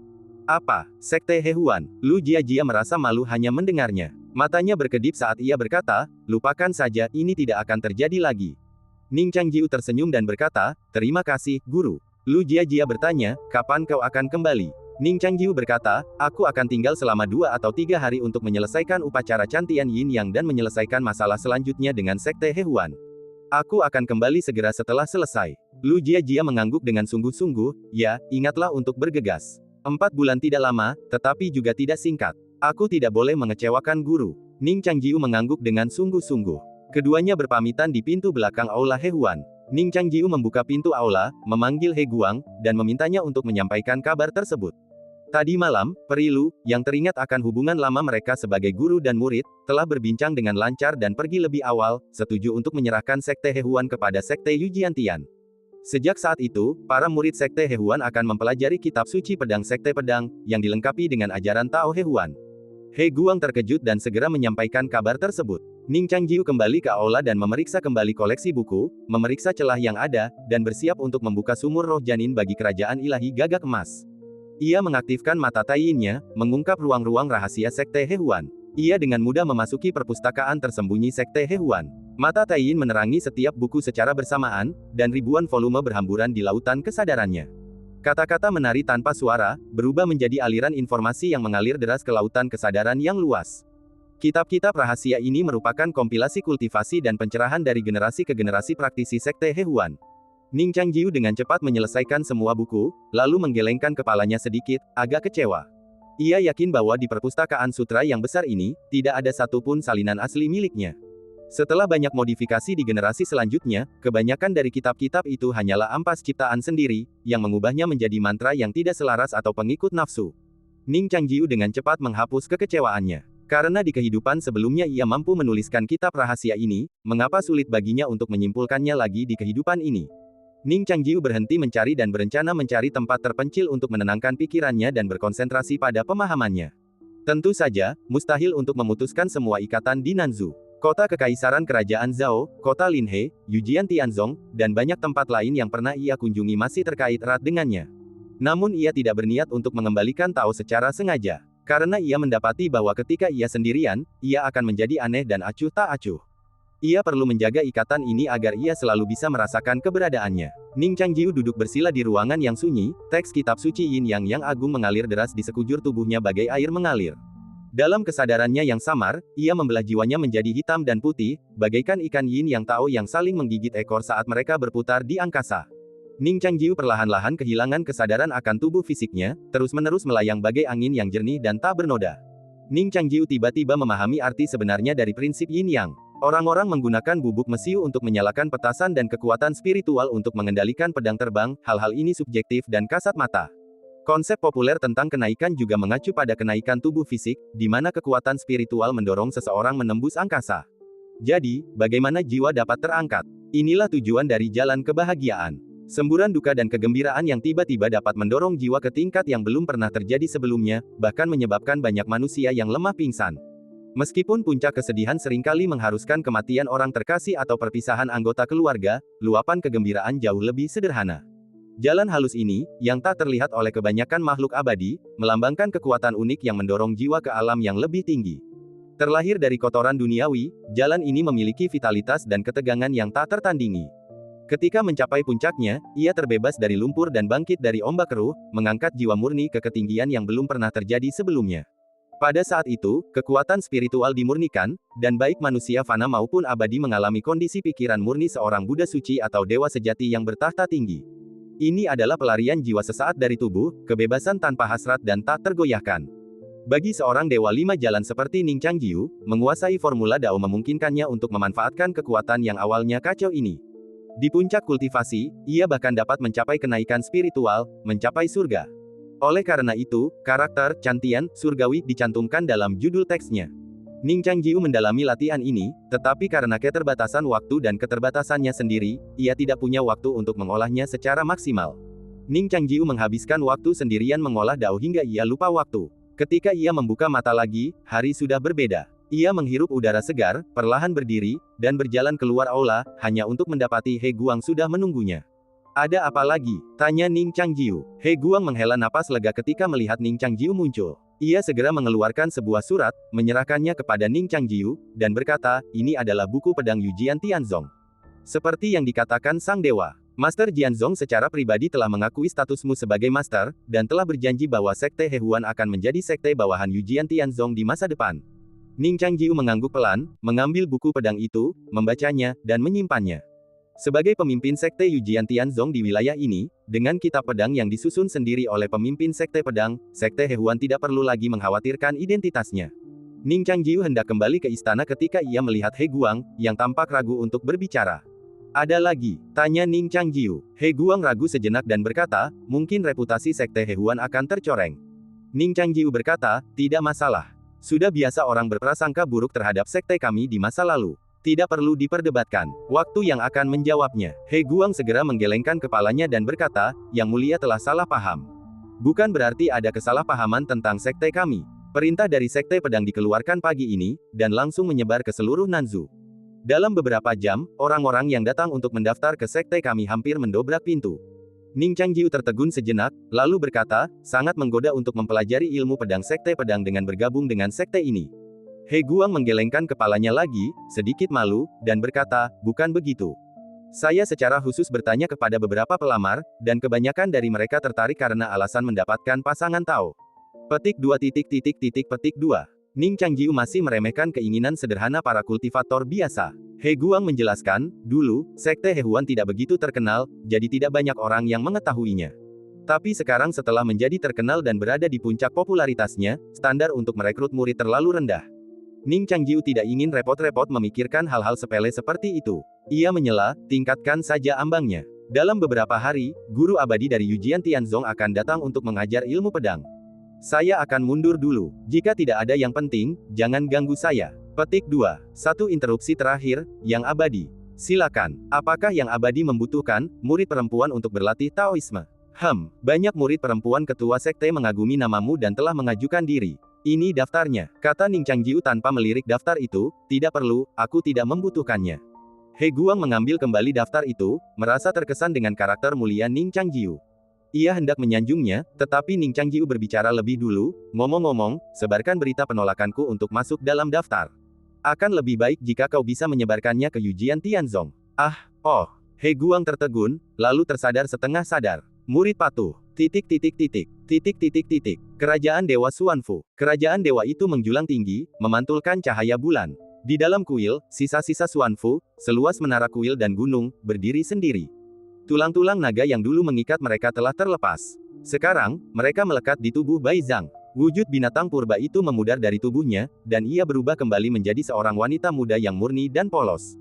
Apa? Sekte Hehuan? Lu Jiajia merasa malu hanya mendengarnya. Matanya berkedip saat ia berkata, lupakan saja, ini tidak akan terjadi lagi. Ning Changjiu tersenyum dan berkata, terima kasih, guru. Lu Jiajia bertanya, kapan kau akan kembali? Ning Changjiu berkata, aku akan tinggal selama 2 atau 3 hari untuk menyelesaikan upacara cantian Yin Yang dan menyelesaikan masalah selanjutnya dengan Sekte Hehuan. Aku akan kembali segera setelah selesai. Lu Jiajia mengangguk dengan sungguh-sungguh, ya, ingatlah untuk bergegas. 4 bulan tidak lama, tetapi juga tidak singkat. Aku tidak boleh mengecewakan guru. Ning Changjiu mengangguk dengan sungguh-sungguh. Keduanya berpamitan di pintu belakang aula Hehuan. Ning Changjiu membuka pintu aula, memanggil He Guang, dan memintanya untuk menyampaikan kabar tersebut. Tadi malam, Peri Lu, yang teringat akan hubungan lama mereka sebagai guru dan murid, telah berbincang dengan lancar dan pergi lebih awal, setuju untuk menyerahkan Sekte Hehuan kepada Sekte Yujiantian. Sejak saat itu, para murid Sekte Hehuan akan mempelajari kitab suci pedang Sekte Pedang, yang dilengkapi dengan ajaran Tao Hehuan. He Guang terkejut dan segera menyampaikan kabar tersebut. Ning Changjiu kembali ke aula dan memeriksa kembali koleksi buku, memeriksa celah yang ada, dan bersiap untuk membuka sumur roh janin bagi kerajaan ilahi gagak emas. Ia mengaktifkan mata tayinnya, mengungkap ruang-ruang rahasia Sekte Hehuan. Ia dengan mudah memasuki perpustakaan tersembunyi Sekte Hehuan. Mata Taiyin menerangi setiap buku secara bersamaan, dan ribuan volume berhamburan di lautan kesadarannya. Kata-kata menari tanpa suara, berubah menjadi aliran informasi yang mengalir deras ke lautan kesadaran yang luas. Kitab-kitab rahasia ini merupakan kompilasi kultivasi dan pencerahan dari generasi ke generasi praktisi Sekte Hehuan. Ning Changjiu dengan cepat menyelesaikan semua buku, lalu menggelengkan kepalanya sedikit, agak kecewa. Ia yakin bahwa di perpustakaan sutra yang besar ini, tidak ada satupun salinan asli miliknya. Setelah banyak modifikasi di generasi selanjutnya, kebanyakan dari kitab-kitab itu hanyalah ampas ciptaan sendiri, yang mengubahnya menjadi mantra yang tidak selaras atau pengikut nafsu. Ning Changjiu dengan cepat menghapus kekecewaannya. Karena di kehidupan sebelumnya ia mampu menuliskan kitab rahasia ini, mengapa sulit baginya untuk menyimpulkannya lagi di kehidupan ini? Ning Changjiu berhenti mencari dan berencana mencari tempat terpencil untuk menenangkan pikirannya dan berkonsentrasi pada pemahamannya. Tentu saja, mustahil untuk memutuskan semua ikatan di Nanzhou. Kota Kekaisaran Kerajaan Zhao, Kota Linhe, Yujian Tianzong, dan banyak tempat lain yang pernah ia kunjungi masih terkait erat dengannya. Namun ia tidak berniat untuk mengembalikan Tao secara sengaja. Karena ia mendapati bahwa ketika ia sendirian, ia akan menjadi aneh dan acuh tak acuh. Ia perlu menjaga ikatan ini agar ia selalu bisa merasakan keberadaannya. Ning Changjiu duduk bersila di ruangan yang sunyi, teks kitab suci Yin Yang agung mengalir deras di sekujur tubuhnya bagai air mengalir. Dalam kesadarannya yang samar, ia membelah jiwanya menjadi hitam dan putih, bagaikan ikan yin yang Tao yang saling menggigit ekor saat mereka berputar di angkasa. Ning Changjiu perlahan-lahan kehilangan kesadaran akan tubuh fisiknya, terus-menerus melayang bagai angin yang jernih dan tak bernoda. Ning Changjiu tiba-tiba memahami arti sebenarnya dari prinsip Yin Yang. Orang-orang menggunakan bubuk mesiu untuk menyalakan petasan dan kekuatan spiritual untuk mengendalikan pedang terbang, hal-hal ini subjektif dan kasat mata. Konsep populer tentang kenaikan juga mengacu pada kenaikan tubuh fisik, di mana kekuatan spiritual mendorong seseorang menembus angkasa. Jadi, bagaimana jiwa dapat terangkat? Inilah tujuan dari jalan kebahagiaan. Semburan duka dan kegembiraan yang tiba-tiba dapat mendorong jiwa ke tingkat yang belum pernah terjadi sebelumnya, bahkan menyebabkan banyak manusia yang lemah pingsan. Meskipun puncak kesedihan seringkali mengharuskan kematian orang terkasih atau perpisahan anggota keluarga, luapan kegembiraan jauh lebih sederhana. Jalan halus ini, yang tak terlihat oleh kebanyakan makhluk abadi, melambangkan kekuatan unik yang mendorong jiwa ke alam yang lebih tinggi. Terlahir dari kotoran duniawi, jalan ini memiliki vitalitas dan ketegangan yang tak tertandingi. Ketika mencapai puncaknya, ia terbebas dari lumpur dan bangkit dari ombak keruh, mengangkat jiwa murni ke ketinggian yang belum pernah terjadi sebelumnya. Pada saat itu, kekuatan spiritual dimurnikan, dan baik manusia fana maupun abadi mengalami kondisi pikiran murni seorang Buddha suci atau dewa sejati yang bertahta tinggi. Ini adalah pelarian jiwa sesaat dari tubuh, kebebasan tanpa hasrat dan tak tergoyahkan. Bagi seorang dewa 5 jalan seperti Ning Changjiu, menguasai formula Dao memungkinkannya untuk memanfaatkan kekuatan yang awalnya kacau ini. Di puncak kultivasi, ia bahkan dapat mencapai kenaikan spiritual, mencapai surga. Oleh karena itu, karakter Cantian Surgawi dicantumkan dalam judul teksnya. Ning Changjiu mendalami latihan ini, tetapi karena keterbatasan waktu dan keterbatasannya sendiri, ia tidak punya waktu untuk mengolahnya secara maksimal. Ning Changjiu menghabiskan waktu sendirian mengolah Dao hingga ia lupa waktu. Ketika ia membuka mata lagi, hari sudah berbeda. Ia menghirup udara segar, perlahan berdiri, dan berjalan keluar aula, hanya untuk mendapati He Guang sudah menunggunya. Ada apa lagi? Tanya Ning Changjiu. He Guang menghela napas lega ketika melihat Ning Changjiu muncul. Ia segera mengeluarkan sebuah surat, menyerahkannya kepada Ning Changjiu, dan berkata, ini adalah buku pedang Yujian Tianzong. Seperti yang dikatakan Sang Dewa, Master Jianzong secara pribadi telah mengakui statusmu sebagai Master, dan telah berjanji bahwa Sekte Hehuan akan menjadi sekte bawahan Yujian Tianzong di masa depan. Ning Changjiu mengangguk pelan, mengambil buku pedang itu, membacanya, dan menyimpannya. Sebagai pemimpin Sekte Yujian Tianzong di wilayah ini, dengan kitab pedang yang disusun sendiri oleh pemimpin Sekte Pedang, Sekte Hehuan tidak perlu lagi mengkhawatirkan identitasnya. Ning Changjiu hendak kembali ke istana ketika ia melihat He Guang, yang tampak ragu untuk berbicara. Ada lagi? Tanya Ning Changjiu. He Guang ragu sejenak dan berkata, mungkin reputasi Sekte Hehuan akan tercoreng. Ning Changjiu berkata, tidak masalah. Sudah biasa orang berprasangka buruk terhadap sekte kami di masa lalu. Tidak perlu diperdebatkan. Waktu yang akan menjawabnya. He Guang segera menggelengkan kepalanya dan berkata, Yang Mulia telah salah paham. Bukan berarti ada kesalahpahaman tentang sekte kami. Perintah dari Sekte Pedang dikeluarkan pagi ini, dan langsung menyebar ke seluruh Nanzu. Dalam beberapa jam, orang-orang yang datang untuk mendaftar ke sekte kami hampir mendobrak pintu. Ning Changjiu tertegun sejenak, lalu berkata, sangat menggoda untuk mempelajari ilmu pedang Sekte Pedang dengan bergabung dengan sekte ini. He Guang menggelengkan kepalanya lagi, sedikit malu, dan berkata, bukan begitu. Saya secara khusus bertanya kepada beberapa pelamar, dan kebanyakan dari mereka tertarik karena alasan mendapatkan pasangan Tao. Petik 2. Ning Changjiu masih meremehkan keinginan sederhana para kultivator biasa. He Guang menjelaskan, dulu, Sekte Hehuan tidak begitu terkenal, jadi tidak banyak orang yang mengetahuinya. Tapi sekarang setelah menjadi terkenal dan berada di puncak popularitasnya, standar untuk merekrut murid terlalu rendah. Ning Changjiu tidak ingin repot-repot memikirkan hal-hal sepele seperti itu. Ia menyela, tingkatkan saja ambangnya. Dalam beberapa hari, guru abadi dari Yujian Tianzong akan datang untuk mengajar ilmu pedang. Saya akan mundur dulu. Jika tidak ada yang penting, jangan ganggu saya. Petik 2. 1 interupsi terakhir, Yang Abadi. Silakan. Apakah Yang Abadi membutuhkan murid perempuan untuk berlatih Taoisme? Banyak murid perempuan ketua sekte mengagumi namamu dan telah mengajukan diri. Ini daftarnya, kata Ning Changjiu tanpa melirik daftar itu, tidak perlu, aku tidak membutuhkannya. He Guang mengambil kembali daftar itu, merasa terkesan dengan karakter mulia Ning Changjiu. Ia hendak menyanjungnya, tetapi Ning Changjiu berbicara lebih dulu, ngomong-ngomong, sebarkan berita penolakanku untuk masuk dalam daftar. Akan lebih baik jika kau bisa menyebarkannya ke Yujian Tianzong. He Guang tertegun, lalu tersadar setengah sadar. Murid patuh. Kerajaan Dewa Xuanfu. Kerajaan dewa itu menjulang tinggi, memantulkan cahaya bulan. Di dalam kuil, sisa-sisa Xuanfu, seluas menara kuil dan gunung, berdiri sendiri. Tulang-tulang naga yang dulu mengikat mereka telah terlepas. Sekarang, mereka melekat di tubuh Bai Zhang. Wujud binatang purba itu memudar dari tubuhnya, dan ia berubah kembali menjadi seorang wanita muda yang murni dan polos.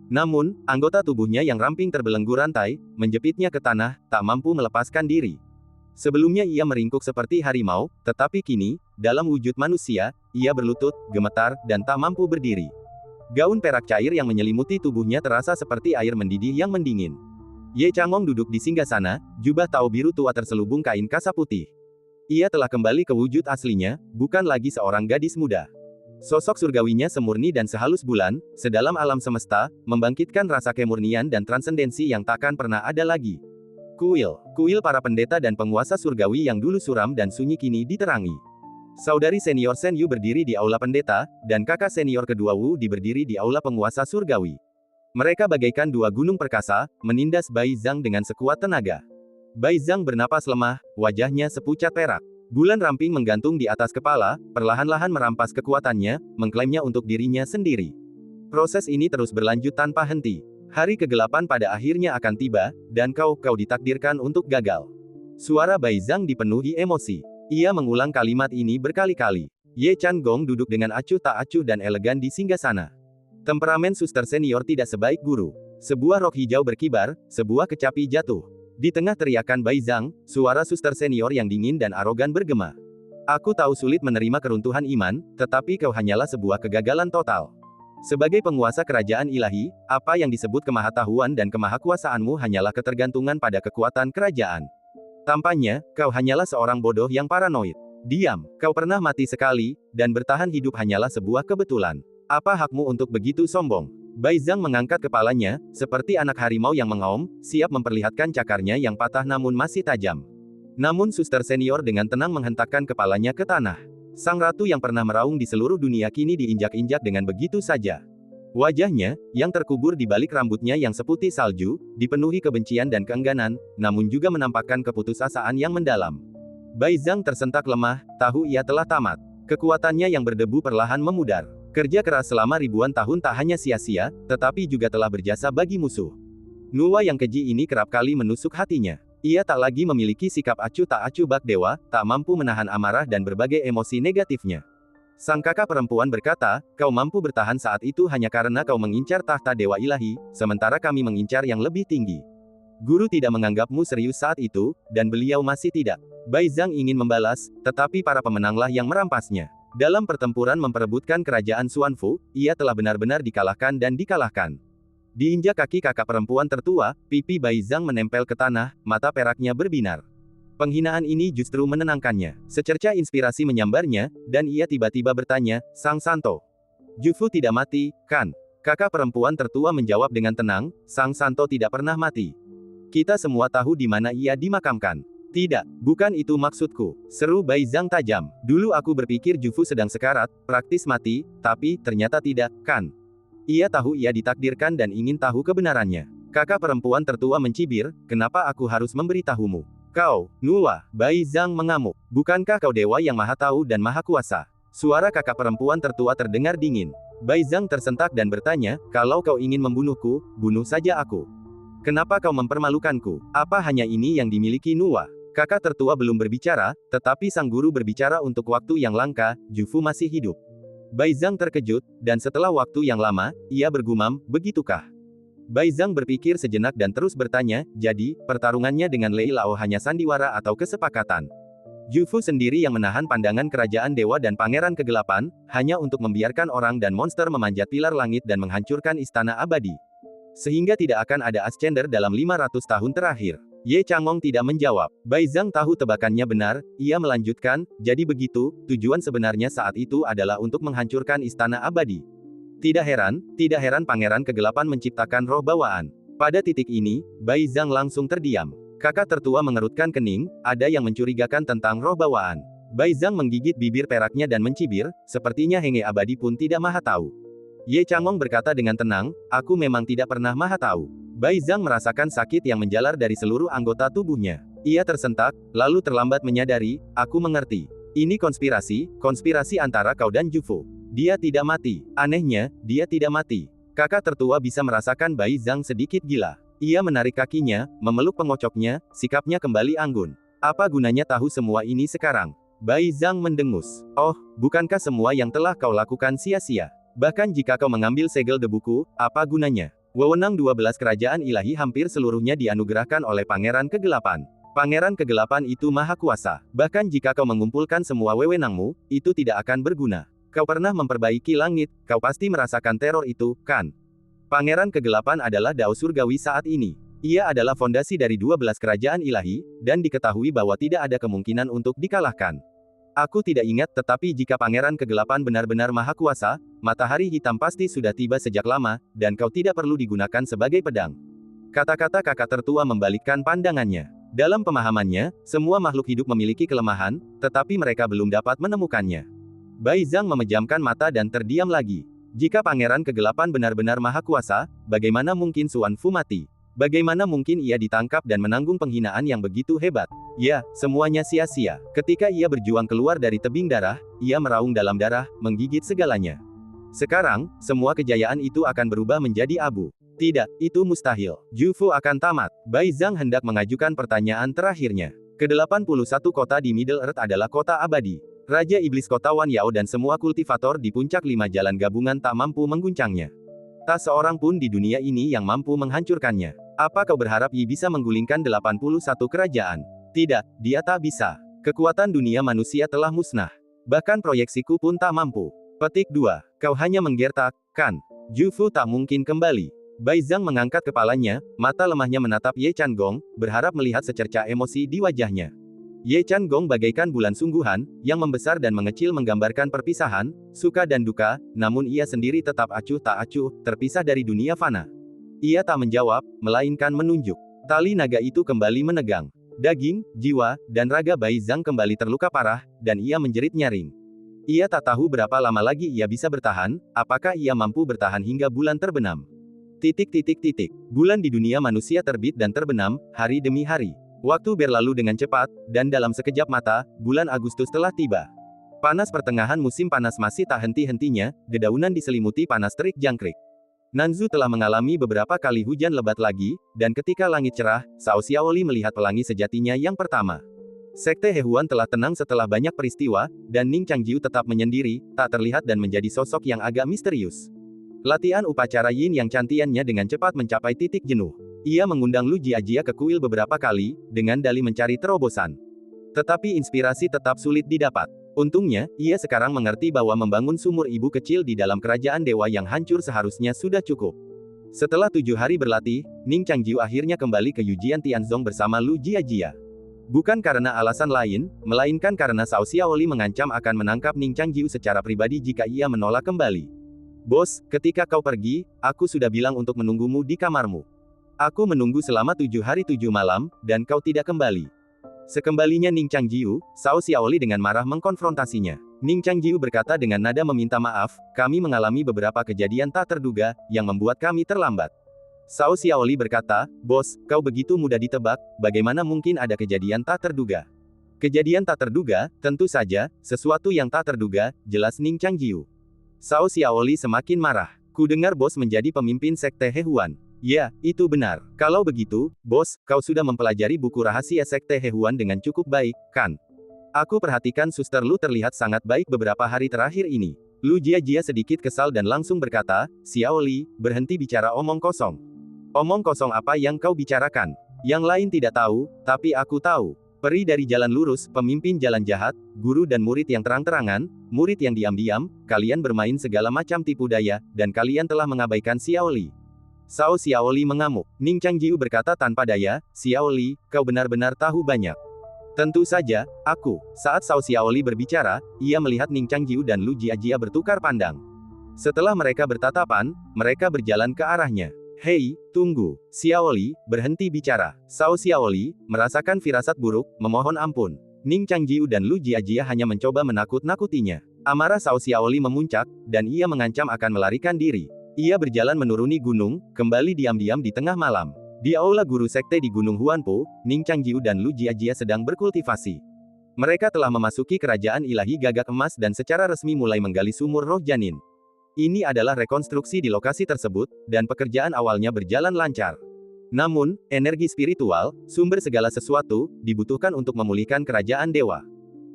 Namun, anggota tubuhnya yang ramping terbelenggu rantai, menjepitnya ke tanah, tak mampu melepaskan diri. Sebelumnya ia meringkuk seperti harimau, tetapi kini, dalam wujud manusia, ia berlutut, gemetar, dan tak mampu berdiri. Gaun perak cair yang menyelimuti tubuhnya terasa seperti air mendidih yang mendingin. Ye Changong duduk di singgasana, jubah Tao biru tua terselubung kain kasa putih. Ia telah kembali ke wujud aslinya, bukan lagi seorang gadis muda. Sosok surgawinya semurni dan sehalus bulan, sedalam alam semesta, membangkitkan rasa kemurnian dan transendensi yang takkan pernah ada lagi. Kuil para pendeta dan penguasa surgawi yang dulu suram dan sunyi kini diterangi. Saudari senior Shen Yu berdiri di aula pendeta, dan kakak senior kedua Wu Di berdiri di aula penguasa surgawi. Mereka bagaikan dua gunung perkasa, menindas Bai Zhang dengan sekuat tenaga. Bai Zhang bernapas lemah, wajahnya sepucat perak. Bulan ramping menggantung di atas kepala, perlahan-lahan merampas kekuatannya, mengklaimnya untuk dirinya sendiri. Proses ini terus berlanjut tanpa henti. Hari kegelapan pada akhirnya akan tiba, dan kau ditakdirkan untuk gagal. Suara Bai Zhang dipenuhi emosi. Ia mengulang kalimat ini berkali-kali. Ye Chan Gong duduk dengan acuh tak acuh dan elegan di singgasana. Temperamen suster senior tidak sebaik guru. Sebuah rok hijau berkibar, sebuah kecapi jatuh. Di tengah teriakan Bai Zhang, suara suster senior yang dingin dan arogan bergema. Aku tahu sulit menerima keruntuhan iman, tetapi kau hanyalah sebuah kegagalan total. Sebagai penguasa kerajaan ilahi, apa yang disebut kemahatahuan dan kemahakuasaanmu hanyalah ketergantungan pada kekuatan kerajaan. Tampaknya, kau hanyalah seorang bodoh yang paranoid. Diam, kau pernah mati sekali, dan bertahan hidup hanyalah sebuah kebetulan. Apa hakmu untuk begitu sombong? Bai Zhang mengangkat kepalanya, seperti anak harimau yang mengaum, siap memperlihatkan cakarnya yang patah namun masih tajam. Namun suster senior dengan tenang menghentakkan kepalanya ke tanah. Sang ratu yang pernah meraung di seluruh dunia kini diinjak-injak dengan begitu saja. Wajahnya, yang terkubur di balik rambutnya yang seputih salju, dipenuhi kebencian dan keengganan, namun juga menampakkan keputusasaan yang mendalam. Bai Zhang tersentak lemah, tahu ia telah tamat. Kekuatannya yang berdebu perlahan memudar. Kerja keras selama ribuan tahun tak hanya sia-sia, tetapi juga telah berjasa bagi musuh. Nuwa yang keji ini kerap kali menusuk hatinya. Ia tak lagi memiliki sikap acuh tak acuh bak dewa, tak mampu menahan amarah dan berbagai emosi negatifnya. Sang kakak perempuan berkata, kau mampu bertahan saat itu hanya karena kau mengincar tahta dewa ilahi, sementara kami mengincar yang lebih tinggi. Guru tidak menganggapmu serius saat itu, dan beliau masih tidak. Bai Zhang ingin membalas, tetapi para pemenanglah yang merampasnya. Dalam pertempuran memperebutkan kerajaan Xuanfu, ia telah benar-benar dikalahkan dan dikalahkan. Diinjak kaki kakak perempuan tertua, pipi Bai Zhang menempel ke tanah, mata peraknya berbinar. Penghinaan ini justru menenangkannya. Secerca inspirasi menyambarnya, dan ia tiba-tiba bertanya, Sang Santo. Jufu tidak mati, kan? Kakak perempuan tertua menjawab dengan tenang, Sang Santo tidak pernah mati. Kita semua tahu di mana ia dimakamkan. Tidak, bukan itu maksudku, seru Bai Zhang tajam. Dulu aku berpikir Jufu sedang sekarat, praktis mati, tapi ternyata tidak, kan? Ia tahu ia ditakdirkan dan ingin tahu kebenarannya. Kakak perempuan tertua mencibir, kenapa aku harus memberitahumu? Kau, Nuwa, Bai Zhang mengamuk. Bukankah kau dewa yang maha tahu dan maha kuasa? Suara kakak perempuan tertua terdengar dingin. Bai Zhang tersentak dan bertanya, kalau kau ingin membunuhku, bunuh saja aku. Kenapa kau mempermalukanku? Apa hanya ini yang dimiliki Nuwa? Kakak tertua belum berbicara, tetapi sang guru berbicara untuk waktu yang langka, Jufu masih hidup. Bai Zhang terkejut, dan setelah waktu yang lama, ia bergumam, begitukah? Bai Zhang berpikir sejenak dan terus bertanya, jadi, pertarungannya dengan Lei Lao hanya sandiwara atau kesepakatan? Jufu sendiri yang menahan pandangan kerajaan dewa dan pangeran kegelapan, hanya untuk membiarkan orang dan monster memanjat pilar langit dan menghancurkan istana abadi. Sehingga tidak akan ada Ascender dalam 500 tahun terakhir. Ye Changong tidak menjawab. Bai Zhang tahu tebakannya benar, ia melanjutkan, jadi begitu, tujuan sebenarnya saat itu adalah untuk menghancurkan istana abadi. Tidak heran pangeran kegelapan menciptakan roh bawaan. Pada titik ini, Bai Zhang langsung terdiam. Kakak tertua mengerutkan kening, ada yang mencurigakan tentang roh bawaan. Bai Zhang menggigit bibir peraknya dan mencibir, sepertinya Henge abadi pun tidak maha tahu. Ye Changong berkata dengan tenang, aku memang tidak pernah maha tahu. Bai Zhang merasakan sakit yang menjalar dari seluruh anggota tubuhnya. Ia tersentak, lalu terlambat menyadari, aku mengerti. Ini konspirasi antara kau dan Jufu. Dia tidak mati. Anehnya, dia tidak mati. Kakak tertua bisa merasakan Bai Zhang sedikit gila. Ia menarik kakinya, memeluk pengocoknya, sikapnya kembali anggun. Apa gunanya tahu semua ini sekarang? Bai Zhang mendengus. Oh, bukankah semua yang telah kau lakukan sia-sia? Bahkan jika kau mengambil segel debuku, apa gunanya? Wewenang 12 kerajaan ilahi hampir seluruhnya dianugerahkan oleh Pangeran Kegelapan. Pangeran Kegelapan itu maha kuasa. Bahkan jika kau mengumpulkan semua wewenangmu, itu tidak akan berguna. Kau pernah memperbaiki langit, kau pasti merasakan teror itu, kan? Pangeran Kegelapan adalah Dao Surgawi saat ini. Ia adalah fondasi dari 12 kerajaan ilahi, dan diketahui bahwa tidak ada kemungkinan untuk dikalahkan. Aku tidak ingat, tetapi jika Pangeran Kegelapan benar-benar maha kuasa, matahari hitam pasti sudah tiba sejak lama, dan kau tidak perlu digunakan sebagai pedang. Kata-kata kakak tertua membalikkan pandangannya. Dalam pemahamannya, semua makhluk hidup memiliki kelemahan, tetapi mereka belum dapat menemukannya. Bai Zhang memejamkan mata dan terdiam lagi. Jika Pangeran Kegelapan benar-benar maha kuasa, bagaimana mungkin Xuanfu mati? Bagaimana mungkin ia ditangkap dan menanggung penghinaan yang begitu hebat? Ya, semuanya sia-sia. Ketika ia berjuang keluar dari tebing darah, ia meraung dalam darah, menggigit segalanya. Sekarang, semua kejayaan itu akan berubah menjadi abu. Tidak, itu mustahil. Jufu akan tamat. Bai Zhang hendak mengajukan pertanyaan terakhirnya. Ke-81 kota di Middle Earth adalah kota abadi. Raja Iblis Kota Wan Yao dan semua kultivator di puncak 5 jalan gabungan tak mampu mengguncangnya. Tak seorang pun di dunia ini yang mampu menghancurkannya. Apa kau berharap Yi bisa menggulingkan 81 kerajaan? Tidak, dia tak bisa. Kekuatan dunia manusia telah musnah. Bahkan proyeksiku pun tak mampu. Petik 2. Kau hanya menggertak, kan? Jufu tak mungkin kembali. Bai Zhang mengangkat kepalanya, mata lemahnya menatap Ye Changong, berharap melihat secerca emosi di wajahnya. Ye Chan Gong bagaikan bulan sungguhan, yang membesar dan mengecil menggambarkan perpisahan, suka dan duka, namun ia sendiri tetap acuh tak acuh, terpisah dari dunia fana. Ia tak menjawab, melainkan menunjuk. Tali naga itu kembali menegang. Daging, jiwa, dan raga Bai Zhang kembali terluka parah, dan ia menjerit nyaring. Ia tak tahu berapa lama lagi ia bisa bertahan, apakah ia mampu bertahan hingga bulan terbenam. Bulan di dunia manusia terbit dan terbenam, hari demi hari. Waktu berlalu dengan cepat, dan dalam sekejap mata, bulan Agustus telah tiba. Panas pertengahan musim panas masih tak henti-hentinya, dedaunan diselimuti panas terik jangkrik. Nanzu telah mengalami beberapa kali hujan lebat lagi, dan ketika langit cerah, Cao Xiaoli melihat pelangi sejatinya yang pertama. Sekte Hehuan telah tenang setelah banyak peristiwa, dan Ning Changjiu tetap menyendiri, tak terlihat dan menjadi sosok yang agak misterius. Latihan upacara Yin yang cantiannya dengan cepat mencapai titik jenuh. Ia mengundang Lu Jiajia ke kuil beberapa kali, dengan dalih mencari terobosan. Tetapi inspirasi tetap sulit didapat. Untungnya, ia sekarang mengerti bahwa membangun sumur ibu kecil di dalam kerajaan dewa yang hancur seharusnya sudah cukup. Setelah 7 hari berlatih, Ning Changjiu akhirnya kembali ke Yujian Tianzong bersama Lu Jiajia. Bukan karena alasan lain, melainkan karena Cao Xiaoli mengancam akan menangkap Ning Changjiu secara pribadi jika ia menolak kembali. Bos, ketika kau pergi, aku sudah bilang untuk menunggumu di kamarmu. Aku menunggu selama 7 hari 7 malam, dan kau tidak kembali. Sekembalinya Ning Changjiu, Cao Xiaoli dengan marah mengkonfrontasinya. Ning Changjiu berkata dengan nada meminta maaf, kami mengalami beberapa kejadian tak terduga, yang membuat kami terlambat. Cao Xiaoli berkata, bos, kau begitu mudah ditebak, bagaimana mungkin ada kejadian tak terduga? Kejadian tak terduga, tentu saja, sesuatu yang tak terduga, jelas Ning Changjiu. Cao Xiaoli semakin marah. Kudengar bos menjadi pemimpin sekte Hehuan. Ya, itu benar. Kalau begitu, bos, kau sudah mempelajari buku rahasia sekte Hehuan dengan cukup baik, kan? Aku perhatikan suster Lu terlihat sangat baik beberapa hari terakhir ini. Lu Jiajia sedikit kesal dan langsung berkata, Xiaoli, berhenti bicara omong kosong. Omong kosong apa yang kau bicarakan? Yang lain tidak tahu, tapi aku tahu. Peri dari jalan lurus, pemimpin jalan jahat, guru dan murid yang terang-terangan, murid yang diam-diam, kalian bermain segala macam tipu daya, dan kalian telah mengabaikan Xiaoli. Cao Xiaoli mengamuk. Ning Changjiu berkata tanpa daya, Xiaoli, kau benar-benar tahu banyak. Tentu saja, aku. Saat Cao Xiaoli berbicara, ia melihat Ning Changjiu dan Lu Jiajia bertukar pandang. Setelah mereka bertatapan, mereka berjalan ke arahnya. Hei, tunggu. Xiaoli, berhenti bicara. Cao Xiaoli, merasakan firasat buruk, memohon ampun. Ning Changjiu dan Lu Jiajia hanya mencoba menakut-nakutinya. Amarah Cao Xiaoli memuncak, dan ia mengancam akan melarikan diri. Ia berjalan menuruni gunung, kembali diam-diam di tengah malam. Di aula guru sekte di Gunung Huanpo, Ning Changjiu dan Lu Jiajia sedang berkultivasi. Mereka telah memasuki kerajaan ilahi gagak emas dan secara resmi mulai menggali sumur roh janin. Ini adalah rekonstruksi di lokasi tersebut, dan pekerjaan awalnya berjalan lancar. Namun, energi spiritual, sumber segala sesuatu, dibutuhkan untuk memulihkan kerajaan dewa.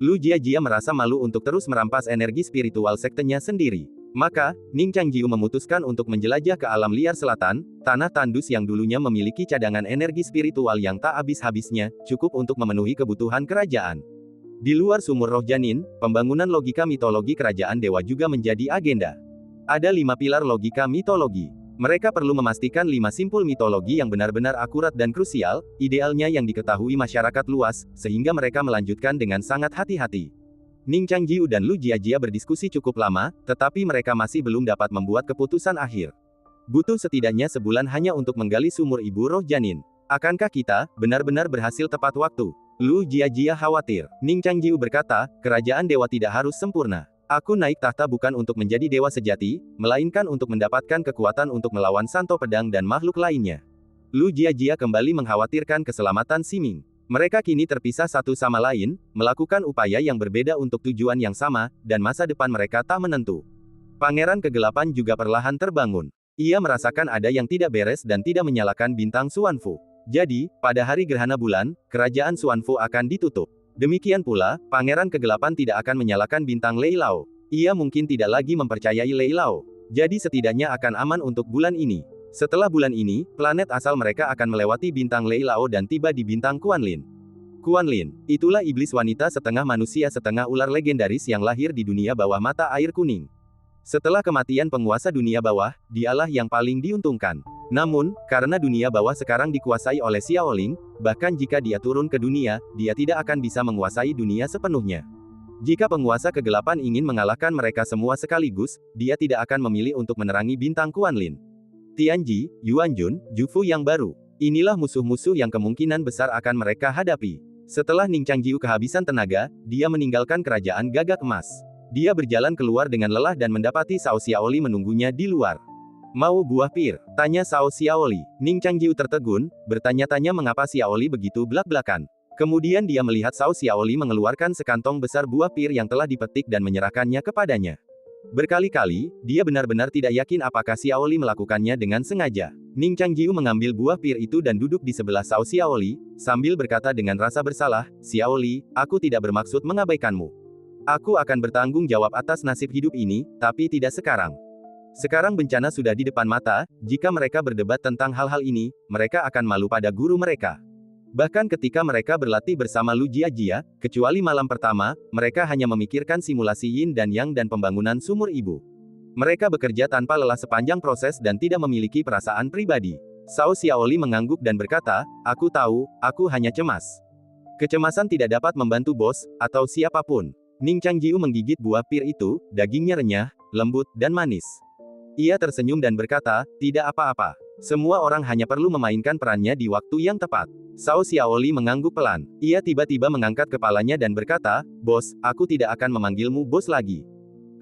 Lu Jiajia merasa malu untuk terus merampas energi spiritual sektenya sendiri. Maka, Ning Changjiu memutuskan untuk menjelajah ke alam liar selatan, tanah tandus yang dulunya memiliki cadangan energi spiritual yang tak habis-habisnya, cukup untuk memenuhi kebutuhan kerajaan. Di luar sumur roh janin, pembangunan logika mitologi kerajaan dewa juga menjadi agenda. Ada 5 pilar logika mitologi. Mereka perlu memastikan 5 simpul mitologi yang benar-benar akurat dan krusial, idealnya yang diketahui masyarakat luas, sehingga mereka melanjutkan dengan sangat hati-hati. Ning Changjiu dan Lu Jiajia berdiskusi cukup lama, tetapi mereka masih belum dapat membuat keputusan akhir. Butuh setidaknya sebulan hanya untuk menggali sumur ibu roh janin. Akankah kita benar-benar berhasil tepat waktu? Lu Jiajia khawatir. Ning Changjiu berkata, kerajaan dewa tidak harus sempurna. Aku naik tahta bukan untuk menjadi dewa sejati, melainkan untuk mendapatkan kekuatan untuk melawan santo pedang dan makhluk lainnya. Lu Jiajia kembali mengkhawatirkan keselamatan Siming. Mereka kini terpisah satu sama lain, melakukan upaya yang berbeda untuk tujuan yang sama, dan masa depan mereka tak menentu. Pangeran Kegelapan juga perlahan terbangun. Ia merasakan ada yang tidak beres dan tidak menyalakan bintang Xuanfu. Jadi, pada hari gerhana bulan, kerajaan Xuanfu akan ditutup. Demikian pula, Pangeran Kegelapan tidak akan menyalakan bintang Lei Lao. Ia mungkin tidak lagi mempercayai Lei Lao. Jadi setidaknya akan aman untuk bulan ini. Setelah bulan ini, planet asal mereka akan melewati bintang Lei Lao dan tiba di bintang Kuanlin. Kuanlin, itulah iblis wanita setengah manusia setengah ular legendaris yang lahir di dunia bawah mata air kuning. Setelah kematian penguasa dunia bawah, dialah yang paling diuntungkan. Namun, karena dunia bawah sekarang dikuasai oleh Xiaoling, bahkan jika dia turun ke dunia, dia tidak akan bisa menguasai dunia sepenuhnya. Jika penguasa kegelapan ingin mengalahkan mereka semua sekaligus, dia tidak akan memilih untuk menerangi bintang Kuanlin. Tianji, Yuanjun, Jufu yang baru. Inilah musuh-musuh yang kemungkinan besar akan mereka hadapi. Setelah Ning Changjiu kehabisan tenaga, dia meninggalkan kerajaan gagak emas. Dia berjalan keluar dengan lelah dan mendapati Cao Xiaoli menunggunya di luar. Mau buah pir? Tanya Cao Xiaoli. Ning Changjiu tertegun, bertanya-tanya mengapa Xiaoli begitu belak-belakan. Kemudian dia melihat Cao Xiaoli mengeluarkan sekantong besar buah pir yang telah dipetik dan menyerahkannya kepadanya. Berkali-kali, dia benar-benar tidak yakin apakah Xiaoli melakukannya dengan sengaja. Ning Changjiu mengambil buah pir itu dan duduk di sebelah Cao Xiaoli, sambil berkata dengan rasa bersalah, "Xiaoli, aku tidak bermaksud mengabaikanmu. Aku akan bertanggung jawab atas nasib hidup ini, tapi tidak sekarang. Sekarang bencana sudah di depan mata, jika mereka berdebat tentang hal-hal ini, mereka akan malu pada guru mereka." Bahkan ketika mereka berlatih bersama Lu Jiajia, kecuali malam pertama, mereka hanya memikirkan simulasi Yin dan Yang dan pembangunan sumur ibu. Mereka bekerja tanpa lelah sepanjang proses dan tidak memiliki perasaan pribadi. Cao Xiaoli mengangguk dan berkata, "Aku tahu, aku hanya cemas. Kecemasan tidak dapat membantu bos, atau siapapun." Ning Changjiu menggigit buah pir itu, dagingnya renyah, lembut, dan manis. Ia tersenyum dan berkata, "Tidak apa-apa. Semua orang hanya perlu memainkan perannya di waktu yang tepat." Cao Xiaoli mengangguk pelan. Ia tiba-tiba mengangkat kepalanya dan berkata, "Bos, aku tidak akan memanggilmu bos lagi."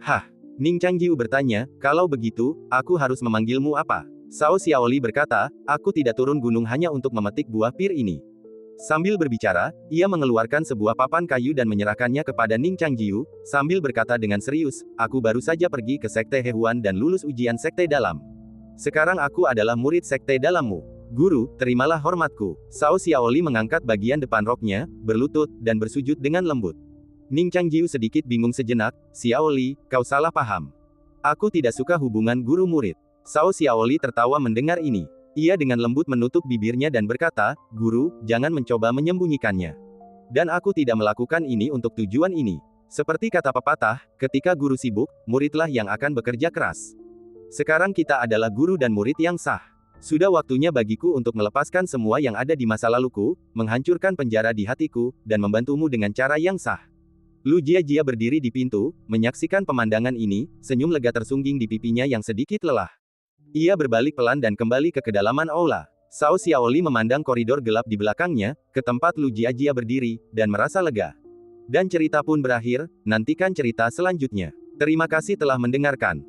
"Hah?" Ning Changjiu bertanya, "Kalau begitu, aku harus memanggilmu apa?" Cao Xiaoli berkata, "Aku tidak turun gunung hanya untuk memetik buah pir ini." Sambil berbicara, ia mengeluarkan sebuah papan kayu dan menyerahkannya kepada Ning Changjiu, sambil berkata dengan serius, "Aku baru saja pergi ke Sekte Hehuan dan lulus ujian Sekte Dalam. Sekarang aku adalah murid Sekte Dalammu. Guru, terimalah hormatku." Cao Xiaoli mengangkat bagian depan roknya, berlutut, dan bersujud dengan lembut. Ning Changjiu sedikit bingung sejenak, "Xiaoli, kau salah paham. Aku tidak suka hubungan guru-murid." Cao Xiaoli tertawa mendengar ini. Ia dengan lembut menutup bibirnya dan berkata, "Guru, jangan mencoba menyembunyikannya. Dan aku tidak melakukan ini untuk tujuan ini. Seperti kata pepatah, ketika guru sibuk, muridlah yang akan bekerja keras. Sekarang kita adalah guru dan murid yang sah. Sudah waktunya bagiku untuk melepaskan semua yang ada di masa laluku, menghancurkan penjara di hatiku, dan membantumu dengan cara yang sah." Lu Jiajia berdiri di pintu, menyaksikan pemandangan ini, senyum lega tersungging di pipinya yang sedikit lelah. Ia berbalik pelan dan kembali ke kedalaman aula. Cao Xiaoli memandang koridor gelap di belakangnya, ke tempat Lu Jiajia berdiri, dan merasa lega. Dan cerita pun berakhir, nantikan cerita selanjutnya. Terima kasih telah mendengarkan.